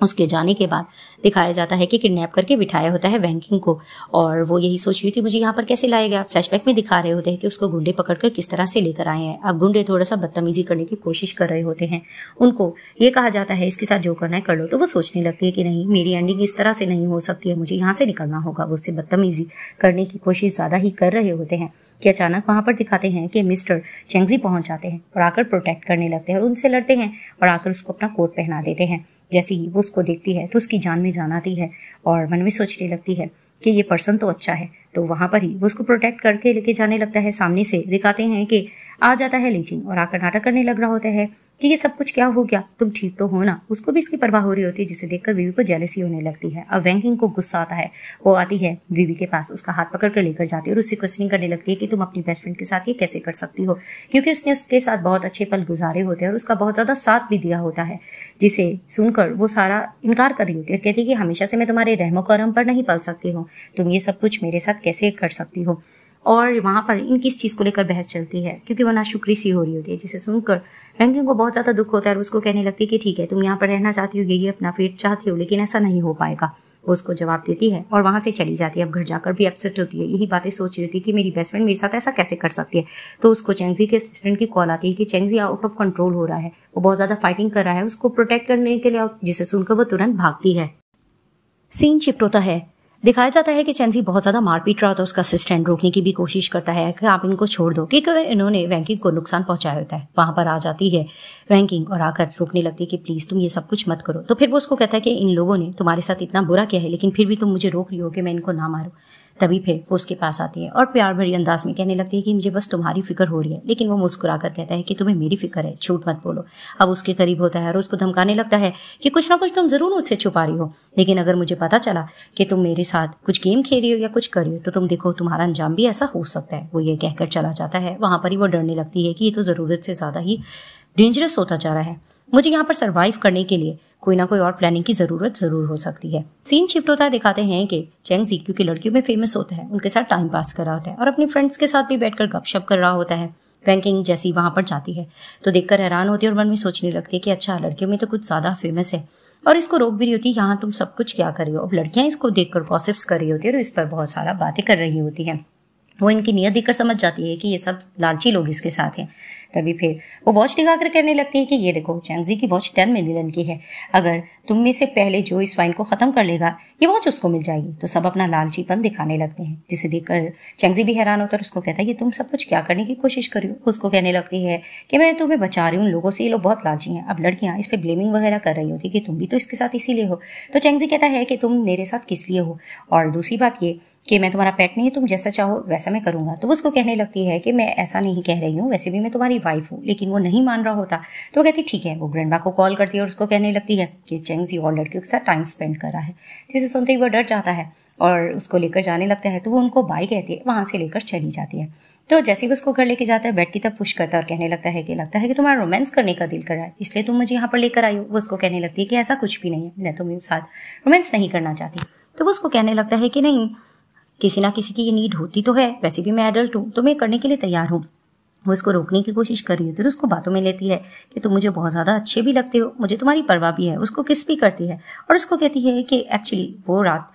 उसके जाने के बाद दिखाया जाता है कि किडनैप करके बिठाया होता है वैंकिंग को और वो यही सोच रही थी मुझे यहाँ पर कैसे लाया गया। फ्लैशबैक में दिखा रहे होते हैं कि उसको गुंडे पकड़कर किस तरह से लेकर आए हैं। अब गुंडे थोड़ा सा बदतमीजी करने की कोशिश कर रहे होते हैं। उनको ये कहा जाता है इसके साथ जो करना है कर लो। तो वो सोचने लगती है कि नहीं मेरी एंडिंग इस तरह से नहीं हो सकती है, मुझे यहाँ से निकलना होगा। वो उससे बदतमीजी करने की कोशिश ज्यादा ही कर रहे होते हैं कि अचानक वहां पर दिखाते हैं कि मिस्टर चेंगजी पहुंच जाते हैं और आकर प्रोटेक्ट करने लगते हैं और उनसे लड़ते हैं और आकर उसको अपना कोट पहना देते हैं। जैसे ही वो उसको देखती है तो उसकी जान में जान आती है और मन में सोचने लगती है कि ये पर्सन तो अच्छा है। तो वहां पर ही वो उसको प्रोटेक्ट करके लेके जाने लगता है। सामने से दिखाते हैं कि आ जाता है लीचिंग और आकर नाटक करने लग रहा होता है कि ये सब कुछ क्या हो गया, तुम ठीक तो हो ना। उसको भी इसकी परवाह हो रही होती है जिसे देखकर विवी को जेलसी होने लगती है। अब वैंकिंग को गुस्सा आता है, वो आती है विवी के पास, उसका हाथ पकड़ कर लेकर जाती है और उससे क्वेश्चनिंग करने लगती है कि तुम अपनी बेस्ट फ्रेंड के साथ ये कैसे कर सकती हो, क्योंकि उसने उसके साथ बहुत अच्छे पल गुजारे होते हैं और उसका बहुत ज्यादा साथ भी दिया होता है। जिसे सुनकर वो सारा इनकार कर रही होती है, कहती है कि हमेशा से मैं तुम्हारे रहमो करम पर नहीं पल सकती हूँ, तुम ये सब कुछ मेरे साथ कैसे कर सकती हो। और वहाँ पर इनकी इस चीज़ को लेकर बहस चलती है क्योंकि वो नाशुक्री सी हो रही होती है, जिसे सुनकर वैंकिंग को बहुत ज़्यादा दुख होता है और उसको कहने लगती है कि ठीक है, तुम यहाँ पर रहना चाहती हो, यही अपना फेट चाहती हो, लेकिन ऐसा नहीं हो पाएगा। वो उसको जवाब देती है और वहाँ से चली जाती है। अब घर जाकर भी अपसेट होती है, यही बातें सोच रही थी कि मेरी बेस्ट फ्रेंड मेरे साथ ऐसा कैसे कर सकती है। तो उसको चेंगजी के असिस्टेंट की कॉल आती है कि चेंगजी आउट ऑफ कंट्रोल हो रहा है, वो बहुत ज़्यादा फाइटिंग कर रहा है, उसको प्रोटेक्ट करने के लिए, जिसे सुनकर वो तुरंत भागती है। सीन शिफ्ट होता है, दिखाया जाता है कि चेंजी बहुत ज्यादा मार पीट रहा होता है, उसका असिस्टेंट रोकने की भी कोशिश करता है कि आप इनको छोड़ दो, क्योंकि इन्होंने वैंकिंग को नुकसान पहुंचाया होता है। वहां पर आ जाती है वैंकिंग और आकर रोकने लगती है कि प्लीज तुम ये सब कुछ मत करो। तो फिर वो उसको कहता है कि इन लोगों ने तुम्हारे साथ इतना बुरा किया है, लेकिन फिर भी तुम मुझे रोक रही हो कि मैं इनको ना मारूं। तभी फिर वो उसके पास आती है और प्यार भरी अंदाज में कहने लगती है कि मुझे बस तुम्हारी फिक्र हो रही है, लेकिन वो मुस्कुराकर कहता है कि तुम्हें मेरी फिक्र है, झूठ मत बोलो। अब उसके करीब होता है और उसको धमकाने लगता है कि कुछ ना कुछ तुम जरूर मुझसे छुपा रही हो, लेकिन अगर मुझे पता चला कि तुम मेरे साथ कुछ गेम खेल रही हो या कुछ कर रही हो तो तुम देखो तुम्हारा अंजाम भी ऐसा हो सकता है। वो ये कहकर चला जाता है। वहां पर ही वो डरने लगती है कि ये तो जरूरत से ज्यादा ही डेंजरस होता जा रहा है, मुझे यहाँ पर सरवाइव करने के लिए कोई ना कोई और प्लानिंग की जरूरत जरूर हो सकती है। सीन शिफ्ट होता है, दिखाते हैं कि चेंगजी क्योंकि लड़कियों में फेमस होता है, उनके साथ टाइम पास कर रहा होता है और अपने फ्रेंड्स के साथ भी बैठकर गपशप कर रहा होता है। वैंकिंग जैसी वहां पर जाती है तो देखकर हैरान होती है और मन में सोचने लगती है कि अच्छा, लड़कियों में तो कुछ ज्यादा फेमस है, और इसको रोक भी रही होती है, यहाँ तुम सब कुछ क्या कर रही हो। अब लड़कियां इसको देखकर गॉसिप्स कर रही होती है और इस पर बहुत सारा बातें कर रही होती है। वो इनकी नीयत देखकर समझ जाती है कि ये सब लालची लोग इसके साथ हैं। तभी फिर वो वॉच दिखाकर कहने लगती है कि ये देखो, चेंगजी की वॉच 10 मिलियन की है, अगर तुम में से पहले जो इस फाइन को खत्म कर लेगा ये वॉच उसको मिल जाएगी। तो सब अपना लालचीपन दिखाने लगते हैं, जिसे देखकर चेंगजी भी हैरान होता है और उसको कहता है कि तुम सब कुछ क्या करने की कोशिश कर रही हो। उसको कहने लगती है कि मैं तुम्हें बचा रही हूँ उन लोगों से, ये लोग बहुत लालची हैं। अब लड़कियां इस पर ब्लेमिंग वगैरह कर रही होती कि तुम भी तो इसके साथ इसीलिए हो। तो चेंगजी कहता है कि तुम मेरे साथ किस लिए हो, और दूसरी बात ये कि मैं तुम्हारा पेट नहीं है, तुम जैसा चाहो वैसा मैं करूंगा। तो वो उसको कहने लगती है कि मैं ऐसा नहीं कह रही हूँ, वैसे भी मैं तुम्हारी वाइफ हूँ। लेकिन वो नहीं मान रहा होता तो वो कहती ठीक है। वो ग्रैंडमा को कॉल करती है और उसको कहने लगती है कि चेंगजी और लड़कियों के साथ टाइम स्पेंड कर रहा है। जिसे सुनते ही वो डर जाता है और उसको लेकर जाने लगता है। तो वो उनको बाय कहती है, वहां से लेकर चली जाती है। तो जैसे ही उसको घर लेके जाता है, बेड की तरफ पुश करता है और कहने लगता है कि तुम्हारा रोमांस करने का दिल कर रहा है, इसलिए तुम मुझे यहाँ पर लेकर आई हो। वो उसको कहने लगती है कि ऐसा कुछ भी नहीं है, मैं तुम्हारे साथ रोमांस नहीं करना चाहती। तो वो उसको कहने लगता है कि नहीं, किसी ना किसी की ये नीड होती तो है, वैसे भी मैं एडल्ट हूँ तो मैं करने के लिए तैयार हूँ। वो इसको रोकने की कोशिश कर रही है, फिर उसको बातों में लेती है कि तुम मुझे बहुत ज़्यादा अच्छे भी लगते हो, मुझे तुम्हारी परवाह भी है। उसको किस भी करती है और उसको कहती है कि एक्चुअली वो रात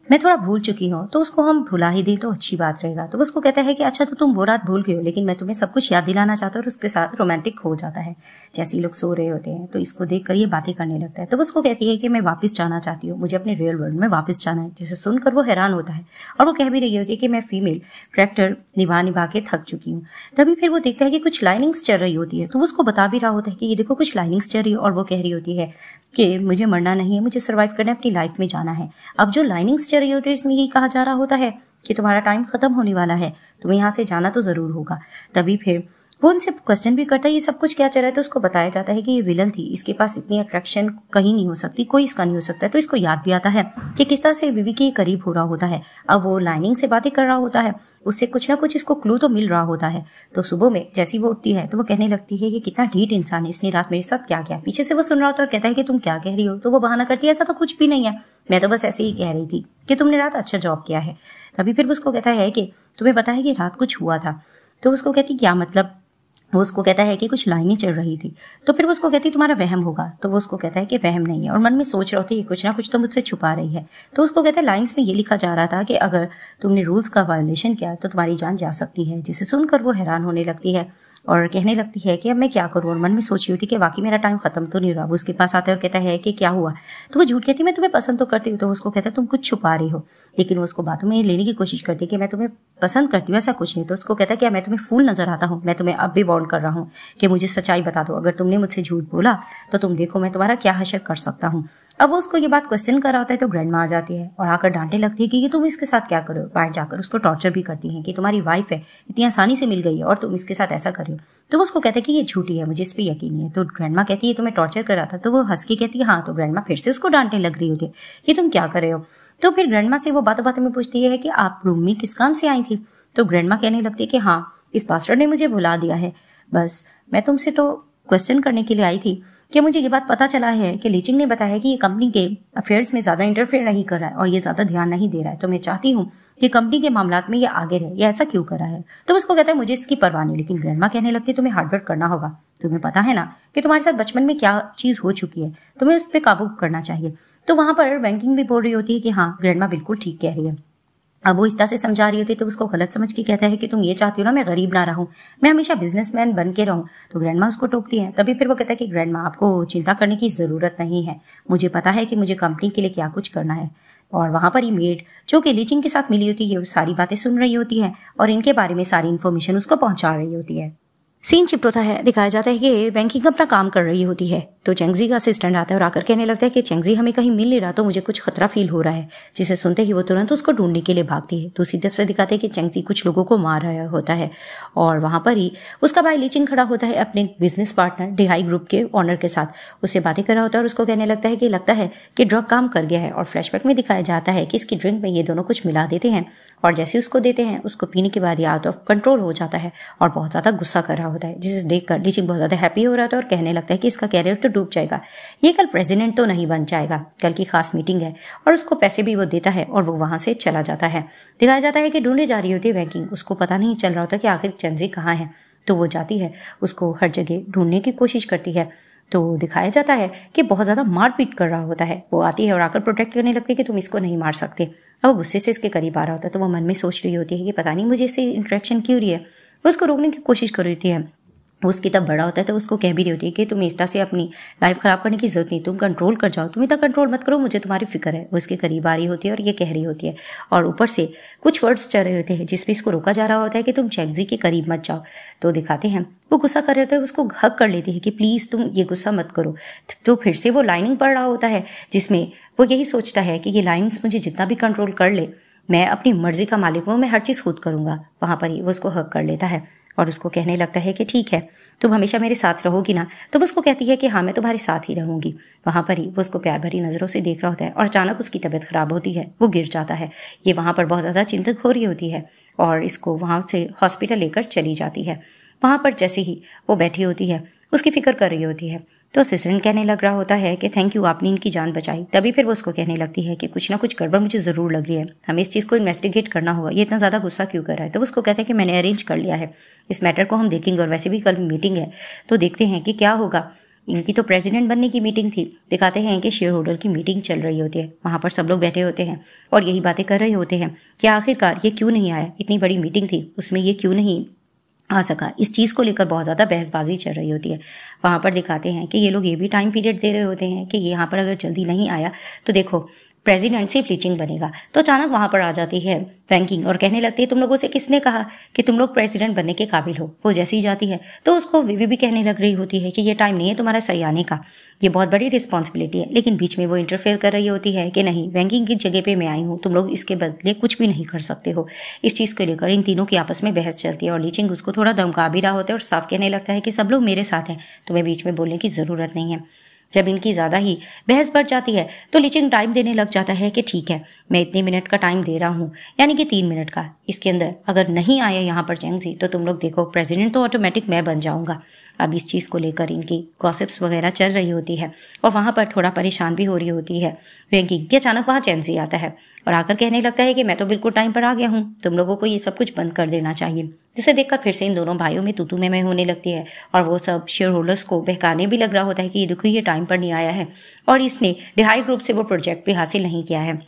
मैं थोड़ा भूल चुकी हूँ, तो उसको हम भुला ही दें तो अच्छी बात रहेगा। तो उसको कहता है कि अच्छा, तो तुम वो रात भूल गए हो, लेकिन मैं तुम्हें सब कुछ याद दिलाना चाहता हूँ। और उसके साथ रोमांटिक हो जाता है। जैसे ही लोग सो रहे होते हैं तो इसको देखकर ये बातें करने लगता है। तो उसको कहती है कि मैं वापस जाना चाहती हूँ, मुझे अपने रियल वर्ल्ड में वापस जाना है। जिसे सुनकर वो हैरान होता है और वो कह भी रही होती है कि मैं फीमेल कैरेक्टर निभा के थक चुकी हूँ। तभी फिर वो देखता है कि कुछ लाइनिंग्स चल रही होती है, तो वो उसको बता भी रहा होता है कि ये देखो कुछ लाइनिंग्स चल रही है, और वो कह रही होती है कि मुझे मरना नहीं है, मुझे सर्वाइव करना है, अपनी लाइफ में जाना है। अब जो लाइनिंग्स चल रही होती है इसमें यही कहा जा रहा होता है कि तुम्हारा टाइम खत्म होने वाला है, तुम्हें यहाँ से जाना तो जरूर होगा। तभी फिर वो उनसे क्वेश्चन भी करता है ये सब कुछ क्या चल रहा है। तो उसको बताया जाता है कि ये विलन थी, इसके पास इतनी अट्रैक्शन कहीं नहीं हो सकती, कोई इसका नहीं हो सकता। तो इसको याद भी आता है कि किस तरह से विवी के करीब हो रहा होता है। अब वो लाइनिंग से बातें कर रहा होता है, उससे कुछ ना कुछ इसको क्लू तो मिल रहा होता है। तो सुबह में जैसी वो उठती है तो वो कहने लगती है ये कितना ढीठ इंसान है, इसने रात मेरे साथ क्या किया। पीछे से वो सुन रहा होता है और कहता है कि तुम क्या कह रही हो। तो वो बहाना करती है ऐसा तो कुछ भी नहीं है, मैं तो बस ऐसे ही कह रही थी कि तुमने रात अच्छा जॉब किया है। तभी फिर उसको कहता है कि तुम्हें पता है कि रात कुछ हुआ था। तो उसको कहती क्या मतलब। वो उसको कहता है कि कुछ लाइनें चल रही थी। तो फिर वो उसको कहती तुम्हारा वहम होगा। तो वो उसको कहता है कि वहम नहीं है, और मन में सोच रहा होता है कुछ ना कुछ तो मुझसे छुपा रही है। तो उसको कहता है लाइन्स में ये लिखा जा रहा था कि अगर तुमने रूल्स का वायोलेशन किया तो तुम्हारी जान जा सकती है। जिसे सुनकर वो हैरान होने लगती है और कहने लगती है कि अब मैं क्या करूँ। और मन में सोच रही होती कि वाकई मेरा टाइम खत्म तो नहीं रहा। वो उसके पास आता है और कहता है कि क्या हुआ। तो वो झूठ कहती मैं तुम्हें पसंद तो करती हूँ। तो उसको कहता है तुम कुछ छुपा रही हो। लेकिन वो उसको बातों में लेने की कोशिश करती है कि मैं तुम्हें पसंद करती हूँ, ऐसा कुछ नहीं। तो उसको कहता है कि मैं तुम्हें फूल नजर आता हूँ, मैं तुम्हें अब भी वार्न कर रहा हूँ कि मुझे सच्चाई बता दो, अगर तुमने मुझसे झूठ बोला तो तुम देखो मैं तुम्हारा क्या हशर कर सकता हूँ। अब वो उसको ये बात क्वेश्चन कर रहा होता है तो ग्रैंडमा आ जाती है और आकर डांटने लगती है कि ये तुम इसके साथ क्या करो। बाहर जाकर उसको टॉर्चर भी करती हैं कि तुम्हारी वाइफ है, इतनी आसानी से मिल गई है और तुम इसके साथ ऐसा कर रहे हो। तो वो उसको कहते हैं कि ये झूठी है, मुझे इस पर यकीन नहीं है। तो ग्रैंडमा कहती है तुम्हें टॉर्चर कर रहा था। तो वो हंस के कहती है हाँ। तो ग्रैंडमा फिर से उसको डांटने लग रही होती है कि तुम क्या कर रहे हो। तो फिर ग्रैंडमा से वो बातों बातों में पूछती है कि आप रूम में किस काम से आई थी। तो ग्रैंडमा कहने लगती है कि हाँ, इस बास्टर्ड ने मुझे भुला दिया है, बस मैं तुमसे तो क्वेश्चन करने के लिए आई थी कि मुझे ये बात पता चला है कि लीचिंग ने बताया कि ये कंपनी के अफेयर्स में ज़्यादा इंटरफेयर नहीं कर रहा है और ये ज़्यादा ध्यान नहीं दे रहा है, तो मैं चाहती हूँ कि कंपनी के मामलात में ये आगे रहे। ये ऐसा क्यों कर रहा है? तो उसको कहता है मुझे इसकी परवाह नहीं, लेकिन ग्रैंडमा कहने लगती है तुम्हें हार्डवर्क करना होगा। तुम्हें पता है ना कि तुम्हारे साथ बचपन में क्या चीज़ हो चुकी है, तुम्हें उस पर काबू करना चाहिए। तो वहाँ पर बैंकिंग भी बोल रही होती है कि हाँ ग्रैंडमा बिल्कुल ठीक कह रही है। अब वो इस तरह से समझा रही होती है तो उसको गलत समझ के कहता है कि तुम ये चाहती हो ना मैं गरीब ना रहूं, मैं हमेशा बिजनेसमैन बन के रहूं। तो ग्रैंडमा उसको टोकती है। तभी फिर वो कहता है कि ग्रैंडमा आपको चिंता करने की ज़रूरत नहीं है, मुझे पता है कि मुझे कंपनी के लिए क्या कुछ करना है। और वहाँ पर ही मेड जो कि लीचिंग के साथ मिली होती है वो सारी बातें सुन रही होती है और इनके बारे में सारी इन्फॉर्मेशन उसको पहुँचा रही होती है। सीन शिफ्ट होता है, दिखाया जाता है कि बैंकिंग अपना काम कर रही होती है तो चेंगजी का असिस्टेंट आता है और आकर कहने लगता है कि चेंगजी हमें कहीं मिल नहीं रहा, तो मुझे कुछ खतरा फील हो रहा है। जिसे सुनते ही वो तुरंत उसको ढूंढने के लिए भागती है। तो उसी तरफ से दिखाते हैं कि चेंगजी कुछ लोगों को मार रहा होता है और वहां पर ही उसका भाई लीचिंग खड़ा होता है अपने बिजनेस पार्टनर डिहाई ग्रुप के ऑनर के साथ, उससे बातें कर रहा होता है और उसको कहने लगता है कि लगता है कि ड्रग काम कर गया है। और फ्लैशबैक में दिखाया जाता है कि इसकी ड्रिंक में ये दोनों कुछ मिला देते हैं और जैसे उसको देते हैं उसको पीने के बाद ये आउट ऑफ कंट्रोल हो जाता है और बहुत ज़्यादा गुस्सा कर रहा होता है, जिसे देखकर लीचिंग बहुत ज़्यादा हैप्पी हो रहा था और कहने लगता है कि इसका कैरियर तो डूब जाएगा, ये कल प्रेसिडेंट तो नहीं बन जाएगा, कल की खास मीटिंग है। और उसको पैसे भी वो देता है और वो वहाँ से चला जाता है। दिखाया जाता है कि ढूंढे जा रही होती है बैंकिंग, उसको पता नहीं चल रहा होता कि आखिर चेंजी कहाँ है। तो वो जाती है, उसको हर जगह ढूंढने की कोशिश करती है। तो दिखाया जाता है कि बहुत ज़्यादा मारपीट कर रहा होता है। वो आती है और आकर प्रोटेक्ट करने लगती है कि तुम इसको नहीं मार सकते। अब वो गुस्से से इसके करीब आ रहा होता है तो वो मन में सोच रही होती है कि पता नहीं मुझे इससे इंटरेक्शन क्यों रही है। वो उसको रोकने की कोशिश कर रही है। उसकी तब बड़ा होता है तो उसको कह भी रही होती है कि तुम इस तरह से अपनी लाइफ खराब करने की जरूरत नहीं, तुम कंट्रोल कर जाओ, तुम इतना कंट्रोल मत करो, मुझे तुम्हारी फिक्र है। वो इसके करीब आ रही होती है और ये कह रही होती है और ऊपर से कुछ वर्ड्स चल रहे होते हैं जिसपे इसको रोका जा रहा होता है कि तुम चेंगजी के करीब मत जाओ। तो दिखाते हैं वो गुस्सा कर रहे होते हैं, उसको हक कर लेती है कि प्लीज़ तुम ये गुस्सा मत करो। तो फिर से वो लाइनिंग पढ़ रहा होता है जिसमें वो यही सोचता है कि ये लाइन्स मुझे जितना भी कंट्रोल कर ले, मैं अपनी मर्जी का मालिक हूँ, मैं हर चीज़ खुद करूँगा। वहाँ पर ही वो उसको हक कर लेता है और उसको कहने लगता है कि ठीक है तुम हमेशा मेरे साथ रहोगी ना। तो वो उसको कहती है कि हाँ मैं तुम्हारे साथ ही रहूंगी। वहाँ पर ही वो उसको प्यार भरी नज़रों से देख रहा होता है और अचानक उसकी तबीयत खराब होती है, वो गिर जाता है। ये वहाँ पर बहुत ज़्यादा चिंतित हो रही होती है और इसको वहाँ से हॉस्पिटल लेकर चली जाती है। वहाँ पर जैसे ही वो बैठी होती है उसकी फिक्र कर रही होती है तो असिस्टेंट कहने लग रहा होता है कि थैंक यू आपने इनकी जान बचाई। तभी फिर वो उसको कहने लगती है कि कुछ ना कुछ गड़बड़ मुझे ज़रूर लग रही है, हमें इस चीज़ को इन्वेस्टिगेट करना होगा, ये इतना ज़्यादा गुस्सा क्यों कर रहा है। तो उसको कहता है कि मैंने अरेंज कर लिया है, इस मैटर को हम देखेंगे और वैसे भी कल मीटिंग है तो देखते हैं कि क्या होगा। इनकी तो प्रेसिडेंट बनने की मीटिंग थी। दिखाते हैं कि शेयर होल्डर की मीटिंग चल रही होती है, वहाँ पर सब लोग बैठे होते हैं और यही बातें कर रहे होते हैं कि आखिरकार ये क्यों नहीं आया, इतनी बड़ी मीटिंग थी उसमें ये क्यों नहीं आ सका। इस चीज़ को लेकर बहुत ज़्यादा बहसबाजी चल रही होती है। वहाँ पर दिखाते हैं कि ये लोग ये भी टाइम पीरियड दे रहे होते हैं कि यहाँ पर अगर जल्दी नहीं आया तो देखो प्रेसिडेंट से लीचिंग बनेगा। तो अचानक वहाँ पर आ जाती है बैंकिंग और कहने लगती है तुम लोगों से किसने कहा कि तुम लोग प्रेसिडेंट बनने के काबिल हो। वो जैसे ही जाती है तो उसको बीवी भी कहने लग रही होती है कि ये टाइम नहीं है तुम्हारा सही आने का, ये बहुत बड़ी रिस्पॉन्सिबिलिटी है। लेकिन बीच में वो इंटरफेयर कर रही होती है कि नहीं बैंकिंग की जगह पे मैं आई हूँ, तुम लोग इसके बदले कुछ भी नहीं कर सकते हो। इस चीज़ को लेकर इन तीनों की आपस में बहस चलती है और लीचिंग उसको थोड़ा धमका भी रहा होता है और साफ कहने लगता है कि सब लोग मेरे साथ हैं, तुम्हें बीच में बोलने की ज़रूरत नहीं है। जब इनकी ज़्यादा ही बहस बढ़ जाती है तो लीचिंग टाइम देने लग जाता है कि ठीक है मैं इतने मिनट का टाइम दे रहा हूँ, यानी कि 3 मिनट का, इसके अंदर अगर नहीं आया यहाँ पर चेंगजी तो तुम लोग देखो प्रेसिडेंट तो ऑटोमेटिक मैं बन जाऊँगा। अब इस चीज़ को लेकर इनकी गॉसिप्स वगैरह चल रही होती है और वहाँ पर थोड़ा परेशान भी हो रही होती है बैंकिंग कि अचानक वहाँ चेंगजी आता है और आकर कहने लगता है कि मैं तो बिल्कुल टाइम पर आ गया हूँ, तुम लोगों को ये सब कुछ बंद कर देना चाहिए। जिसे देखकर फिर से इन दोनों भाइयों में तू मैं होने लगती है और वो सब शेयर होल्डर्स को बहकाने भी लग रहा होता है कि ये देखो ये टाइम पर नहीं आया है और इसने डिहाई ग्रुप से वो प्रोजेक्ट भी हासिल नहीं किया है।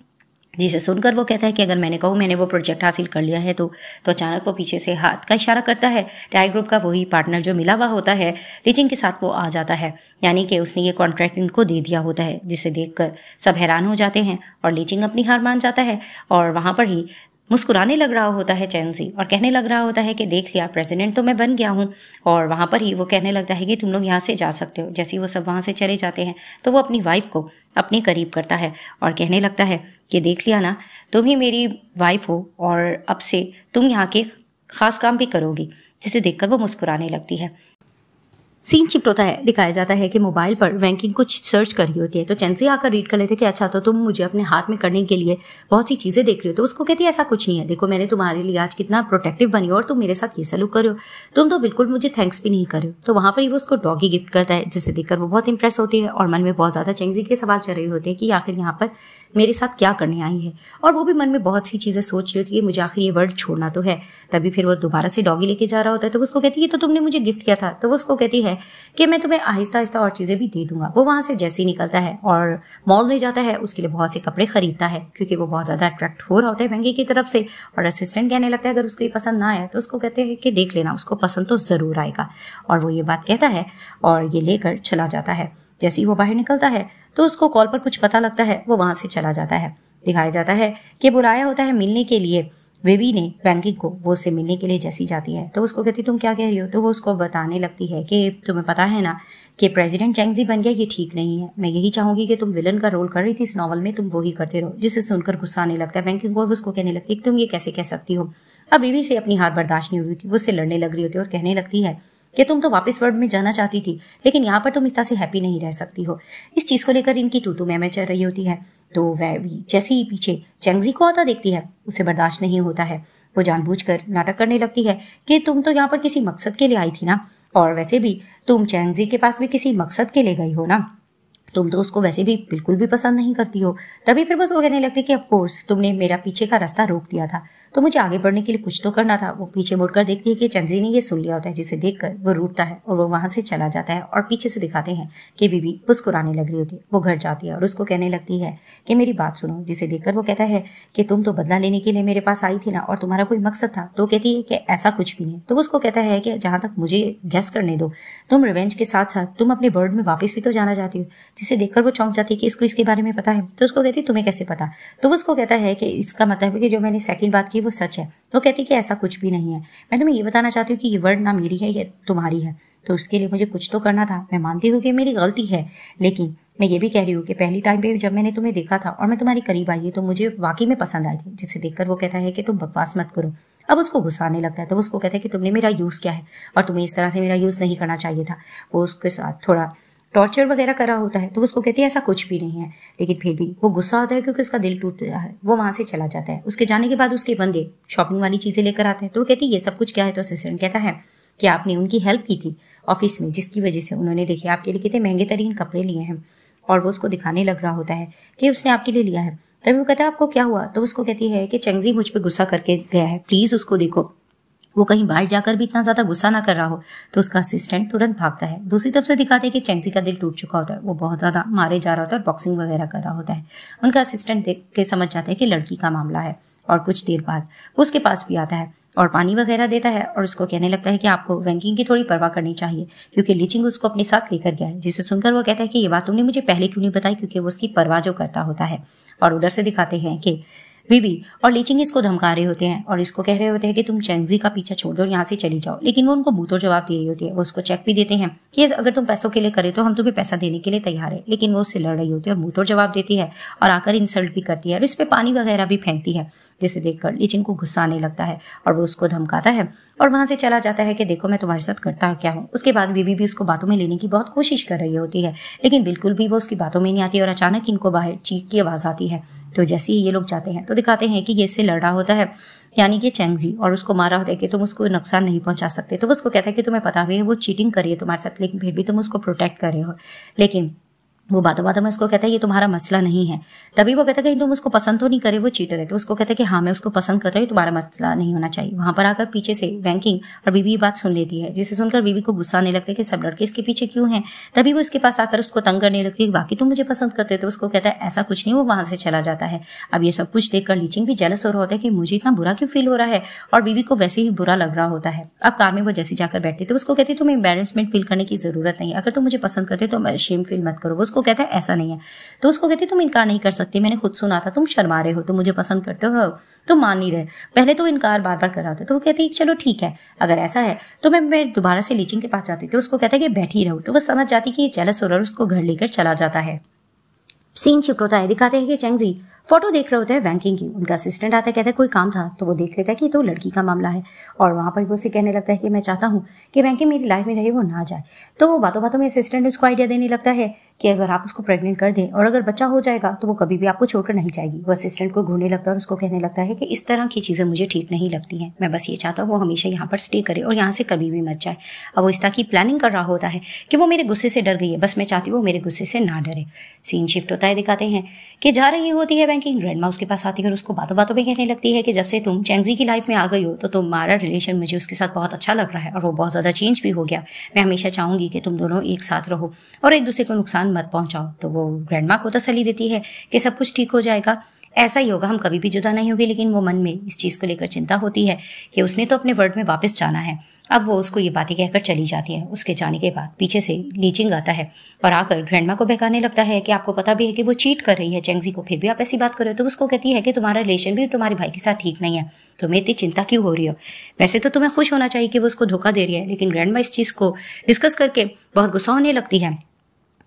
जिसे सुनकर वो कहता है कि अगर मैंने कहूँ मैंने वो प्रोजेक्ट हासिल कर लिया है तो अचानक वो पीछे से हाथ का इशारा करता है। डिहाई ग्रुप का वही पार्टनर जो मिला हुआ होता है लीचिंग के साथ वो आ जाता है, यानी कि उसने ये कॉन्ट्रैक्ट इनको दे दिया होता है। जिसे देखकर सब हैरान हो जाते हैं और लीचिंग अपनी हार मान जाता है और वहाँ पर ही मुस्कुराने लग रहा होता है चेंगजी और कहने लग रहा होता है कि देख लिया प्रेसिडेंट तो मैं बन गया हूँ। और वहाँ पर ही वो कहने लगता है कि तुम लोग यहाँ से जा सकते हो। जैसे ही वो सब वहाँ से चले जाते हैं तो वो अपनी वाइफ को अपने करीब करता है और कहने लगता है कि देख लिया ना, तुम ही मेरी वाइफ हो और अब से तुम यहाँ के खास काम भी करोगी। जिसे देखकर वो मुस्कुराने लगती है। सीन शिफ्ट होता है, दिखाया जाता है कि मोबाइल पर वैंकिंग कुछ सर्च कर रही होती है। तो चेंजी आकर रीड कर लेते कि अच्छा तो तुम मुझे अपने हाथ में करने के लिए बहुत सी चीजें देख रही हो। तो उसको कहती है ऐसा कुछ नहीं है, देखो मैंने तुम्हारे लिए आज कितना प्रोटेक्टिव बनी हो और तुम मेरे साथ ये सलूक कर रहे हो, तुम तो बिल्कुल मुझे थैंक्स भी नहीं कर रहे हो। तो वहां पर ही वो उसको डॉगी गिफ्ट करता है, जिसे देखकर वो बहुत इंप्रेस होती है और मन में बहुत ज्यादा चेंजी के सवाल चल रहे होते हैं कि आखिर यहाँ पर मेरे साथ क्या करने आई है। और वो भी मन में बहुत सी चीजें सोच रही होती है, मुझे आखिर ये वर्ल्ड छोड़ना तो है। तभी फिर वो दोबारा से डॉगी लेके जा रहा होता है। तो उसको कहती है तो तुमने मुझे गिफ्ट किया था। तो वो उसको कहती है कि मैं तुम्हें आहिस्ता आहिस्ता और चीजें भी दे दूंगा। वो वहां से जैसे ही निकलता है और मॉल में जाता है, उसके लिए बहुत से कपड़े खरीदता है क्योंकि वो बहुत ज्यादा अट्रैक्ट हो रहा होता है वैंकी की तरफ से। और असिस्टेंट कहने लगता है अगर उसको ये पसंद ना आया तो उसको कहते हैं कि देख लेना, उसको पसंद तो जरूर आएगा। और वो ये बात कहता है और ये लेकर चला जाता है। जैसे ही वो बाहर निकलता है तो उसको कॉल पर कुछ पता लगता है, वो वहां से चला जाता है। दिखाया जाता है कि बुलाया होता है मिलने के लिए बेबी ने वैंकिंग को। वो उससे मिलने के लिए जैसी जाती है तो उसको कहती तुम क्या कह रही हो। तो वो उसको बताने लगती है कि तुम्हें पता है ना कि प्रेसिडेंट चेंगजी बन गया, ये ठीक नहीं है। मैं यही चाहूंगी कि तुम विलन का रोल कर रही थी इस नॉवल में, तुम वो ही करते रहो। जिसे सुनकर गुस्सा आने लगता है वैंकिंग को और उसको कहने लगती है तुम ये कैसे कह सकती हो। अब बेबी से अपनी हार बर्दाश्त नहीं हो रही थी, वो उससे लड़ने लग रही होती और कहने लगती है कि तुम तो वापस वर्ल्ड में जाना चाहती थी, लेकिन यहाँ पर तुम इस तरह से हैप्पी नहीं रह सकती हो। इस चीज को लेकर इनकी तू मैं चल रही होती है। तो वह भी जैसे ही पीछे चेंगजी को आता देखती है, उसे बर्दाश्त नहीं होता है। वो जानबूझकर नाटक करने लगती है कि तुम तो यहाँ पर किसी मकसद के लिए आई थी ना, और वैसे भी तुम चेंगजी के पास भी किसी मकसद के लिए गई हो ना, तुम तो उसको वैसे भी बिल्कुल भी पसंद नहीं करती हो। तभी फिर वो उसको कहने लगती कि ऑफ कोर्स तुमने मेरा पीछे का रास्ता रोक दिया था, तो मुझे आगे बढ़ने के लिए कुछ तो करना था। वो पीछे मुड़कर देखती है कि चेंजी ने ये सुन लिया होता है, जिसे देखकर वो रूठता है और वो वहां से चला जाता है। और पीछे से दिखाते हैं कि बीबी मुस्कुराने लग रही होती है। वो घर जाती है और उसको कहने लगती है कि मेरी बात सुनो, जिसे देखकर वो कहता है कि तुम तो बदला लेने के लिए मेरे पास आई थी ना, और तुम्हारा कोई मकसद था। तो कहती है कि ऐसा कुछ भी नहीं। तो उसको कहता है कि जहां तक मुझे गेस करने दो, तुम रिवेंज के साथ साथ तुम अपने बर्ड में वापस भी तो जाना चाहती हो। जिसे देखकर वो चौंक जाती है कि इसको इसके बारे में पता है। तो उसको कहती है तुम्हें कैसे पता। तो वो उसको कहता है कि इसका मतलब है कि जो मैंने सेकंड बात की वो सच है। तो कहती कि ऐसा कुछ भी नहीं है, मैं तुम्हें ये बताना चाहती हूँ कि ये वर्ड ना मेरी है, ये तुम्हारी है। तो उसके लिए मुझे कुछ तो करना था। मैं मानती हूँ कि मेरी गलती है, लेकिन मैं ये भी कह रही हूँ कि पहली टाइम पे जब मैंने तुम्हें देखा था और मैं तुम्हारी करीब आई तो मुझे वाकई में पसंद आई थी। जिसे देखकर वो कहता है कि तुम बकवास मत करो। अब उसको गुस्सा आने लगता है। तो उसको कहता है कि तुमने मेरा यूज किया है और तुम्हें इस तरह से मेरा यूज नहीं करना चाहिए था। वो उसके साथ थोड़ा टॉर्चर वगैरह करा होता है। तो उसको कहती है ऐसा कुछ भी नहीं है, लेकिन फिर भी वो गुस्सा आता है क्योंकि उसका दिल टूट गया है। वो वहां से चला जाता है। उसके जाने के बाद उसके बंदे शॉपिंग वाली चीजें लेकर आते हैं। तो वो कहती है ये सब कुछ क्या है। तो असिस्टेंट कहता है कि आपने उनकी हेल्प की थी ऑफिस में, जिसकी वजह से उन्होंने देखिए आपके लिए कितने महंगे तरीन कपड़े लिए हैं। और वो उसको दिखाने लग रहा होता है कि उसने आपके लिए लिया है। तभी वो कहता है आपको क्या हुआ। तो उसको कहती है कि चेंगजी मुझ पर गुस्सा करके गया है, प्लीज उसको देखो, वो कहीं बाहर जाकर भी इतना ज्यादा गुस्सा ना कर रहा हो। तो उसका असिस्टेंट तुरंत भागता है। दूसरी तरफ से दिखाते हैं कि चेंगजी का दिल टूट चुका होता है, वो बहुत ज्यादा मारे जा रहा होता है और बॉक्सिंग वगैरह कर रहा होता है। उनका असिस्टेंट देख के समझ जाता है कि लड़की का मामला है। और कुछ देर बाद वो उसके पास भी आता है और पानी वगैरह देता है और उसको कहने लगता है कि आपको वैंकिंग की थोड़ी परवाह करनी चाहिए क्योंकि लीचिंग उसको अपने साथ लेकर गया है। जिसे सुनकर वो कहता है कि ये बात तुमने मुझे पहले क्यों नहीं बताई, क्योंकि वो उसकी परवाह जो करता होता है। और उधर से दिखाते हैं कि बीबी और लीचिंग इसको धमका रहे होते हैं और इसको कह रहे होते हैं कि तुम चेंगजी का पीछा छोड़ दो और यहाँ से चली जाओ। लेकिन वो उनको मुंह तोड़ जवाब दे रही होती है। वो उसको चेक भी देते हैं कि अगर तुम पैसों के लिए करे तो हम तुम्हें पैसा देने के लिए तैयार है। लेकिन वो उससे लड़ रही होती है और मुंह तोड़ जवाब देती है और आकर इंसल्ट भी करती है और इस पे पानी वगैरह भी फेंकती है। जिसे देखकर लीचिंग को गुस्सा आने लगता है और वो उसको धमकाता है और वहां से चला जाता है कि देखो मैं तुम्हारे साथ करता क्या हूँ। उसके बाद बीबी भी उसको बातों में लेने की बहुत कोशिश कर रही होती है, लेकिन बिल्कुल भी वो उसकी बातों में नहीं आती और अचानक इनको बाहर चीख की आवाज आती है। तो जैसे ही ये लोग जाते हैं तो दिखाते हैं कि ये इससे लड़ रहा होता है, यानी कि चेंगजी, और उसको मारा होता है कि तुम उसको नुकसान नहीं पहुंचा सकते। तो वो उसको कहता है कि तुम्हें पता भी है वो चीटिंग करी है तुम्हारे साथ, लेकिन फिर भी तुम उसको प्रोटेक्ट कर रहे हो। लेकिन वो बातों बातों में उसको कहता है ये तुम्हारा मसला नहीं है। तभी वो कहता है कि तुम उसको पसंद तो नहीं करे, वो चीटर है। तो उसको कहता है कि हाँ मैं उसको पसंद करता हूँ, तुम्हारा मसला नहीं होना चाहिए। वहां पर आकर पीछे से वैंकिंग और बीबी ये बात सुन लेती है, जिसे सुनकर बीबी को गुस्सा आने लगता है कि सब लड़के इसके पीछे क्यों हैं। तभी वो इसके पास आकर उसको तंग करने लगती है, बाकी तुम मुझे पसंद करते। तो उसको कहता है ऐसा कुछ नहीं। वो वहां से चला जाता है। अब ये सब कुछ देखकर लीचिंग भी जेलस हो रहा होता है कि मुझे इतना बुरा क्यों फील हो रहा है, और बीबी को वैसे ही बुरा लग रहा होता है। अब कार में वो जैसे जाकर बैठती तो उसको कहती है तुम्हें एम्बैरेसमेंट फील करने की जरूरत नहीं है, अगर तुम मुझे पसंद करते तो शेम फील मत करो। वो उसको कहता है ऐसा नहीं है। तो उसको कहती तुम इनकार नहीं कर सकते, मैंने खुद सुना था, तुम शर्मा रहे हो, तुम मुझे पसंद करते हो, तुम मान नहीं रहे, पहले तो इनकार बार बार कर रहा था। तो वो कहती चलो ठीक है, अगर ऐसा है तो मैं दोबारा से लीचिंग के पास जाती। तो उसको कहता है कि बैठी रहो। तो वो समझ जाती कि ये जेलस हो रहा है, उसको घर लेकर चला जाता है। सीन शिफ्ट होता है, दिखाते हैं कि चेंगजी फोटो देख रहे होते हैं बैंकिंग की। उनका असिस्टेंट आता है, कहता है कोई काम था, तो वो देख लेता है कि तो लड़की का मामला है और वहाँ पर वो उसे कहने लगता है कि मैं चाहता हूँ कि बैंकिंग मेरी लाइफ में रहे, वो ना जाए। तो वो बातों बातों में असिस्टेंट उसको आइडिया देने लगता है कि अगर आप उसको प्रेग्नेंट कर दें और अगर बच्चा हो जाएगा तो वो कभी भी आपको छोड़कर नहीं जाएगी। वो असिस्टेंट को घूरने लगता है और उसको कहने लगता है कि इस तरह की चीज़ें मुझे ठीक नहीं लगती हैं, मैं बस ये चाहता हूँ वो हमेशा यहाँ पर स्टे करे और यहाँ से कभी भी मत जाए। अब वो इस तरह की प्लानिंग कर रहा होता है कि वो मेरे गुस्से से डर गई है, बस मैं चाहती हूँ वो मेरे गुस्से से ना डरे। सीन शिफ्ट होता है, दिखाते हैं कि जा रही होती है बैंकिंग, ग्रैंडमा उसके पास आती है और उसको बातों बातों में कहने लगती है कि जब से तुम चैंगजी की लाइफ में आ गई हो तो तुम्हारा रिलेशन मुझे उसके साथ बहुत अच्छा लग रहा है और वो बहुत ज़्यादा चेंज भी हो गया। मैं हमेशा चाहूंगी कि तुम दोनों एक साथ रहो और एक दूसरे को नुकसान मत पहुंचाओ। तो वो ग्रैंडमा को तसल्ली देती है कि सब कुछ ठीक हो जाएगा, ऐसा ही होगा, हम कभी भी जुदा नहीं होंगे। लेकिन वो मन में इस चीज़ को लेकर चिंता होती है कि उसने तो अपने वर्ड में वापस जाना है। अब वो उसको ये बातें कहकर चली जाती है। उसके जाने के बाद पीछे से लीचिंग आता है और आकर ग्रैंडमा को बहकाने लगता है कि आपको पता भी है कि वो चीट कर रही है चैंगजी को, फिर भी आप ऐसी बात कर रहे हो। तो उसको कहती है कि तुम्हारा रिलेशन भी तुम्हारे भाई के साथ ठीक नहीं है, तुम्हें इतनी चिंता क्यों हो रही हो? वैसे तो तुम्हें खुश होना चाहिए कि वो उसको धोखा दे रही है। लेकिन ग्रैंडमा इस चीज़ को डिस्कस करके बहुत गुस्सा होने लगती है।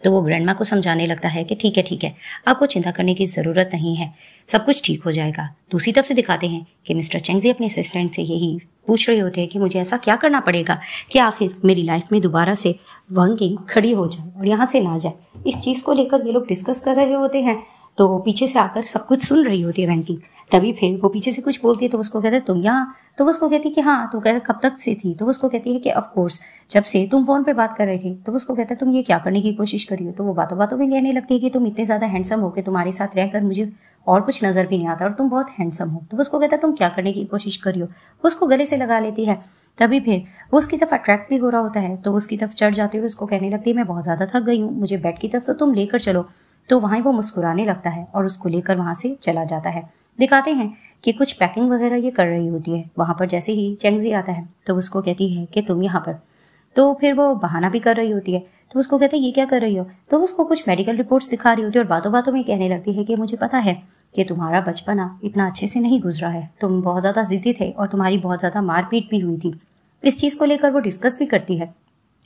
तो वो ग्रैंडमा को समझाने लगता है कि ठीक है, आपको चिंता करने की ज़रूरत नहीं है, सब कुछ ठीक हो जाएगा। दूसरी तरफ से दिखाते हैं कि मिस्टर चैंगजी अपने असिस्टेंट से यही पूछ रहे होते हैं कि मुझे ऐसा क्या करना पड़ेगा कि आखिर मेरी लाइफ में दोबारा से बैंकिंग खड़ी हो जाए और यहाँ से ना जाए। इस चीज़ को लेकर ये लोग डिस्कस कर रहे होते हैं। तो वो पीछे से आकर सब कुछ सुन रही होती है बैंकिंग। तभी फिर वो पीछे से कुछ बोलती है तो उसको कहते हैं तुम यहाँ? तो उसको कहती है कि हाँ। तो कहते कब तक से थी? तो उसको कहती है कि ऑफ कोर्स जब से तुम फोन पे बात कर रहे थे। तो उसको कहता है तुम ये क्या करने की कोशिश करी हो? तो वो बातों बातों में कहने लगती है कि तुम इतने ज़्यादा हैंडसम हो कि तुम्हारे साथ रहकर मुझे और कुछ नज़र भी नहीं आता और तुम बहुत हैंडसम हो। तो उसको कहता है तुम क्या करने की कोशिश करी हो? उसको गले से लगा लेती है। तभी फिर वो उसकी तरफ अट्रैक्ट भी हो रहा होता है तो उसकी तरफ चढ़ जाते हुए उसको कहने लगती है मैं बहुत ज़्यादा थक गई हूँ, मुझे बेड की तरफ तो तुम लेकर चलो। तो वहाँ वो मुस्कुराने लगता है और उसको लेकर वहाँ से चला जाता है। दिखाते हैं कि कुछ पैकिंग वगैरह ये कर रही होती है। वहाँ पर जैसे ही चैंगजी आता है तो उसको कहती है कि तुम यहाँ पर। तो फिर वो बहाना भी कर रही होती है। तो उसको कहते हैं ये क्या कर रही हो? तो उसको कुछ मेडिकल रिपोर्ट्स दिखा रही होती है और बातों बातों में कहने लगती है कि मुझे पता है कि तुम्हारा बचपना इतना अच्छे से नहीं गुजरा है, तुम बहुत ज़्यादा ज़िद्दी थे और तुम्हारी बहुत ज़्यादा मारपीट भी हुई थी। इस चीज़ को लेकर वो डिस्कस भी करती है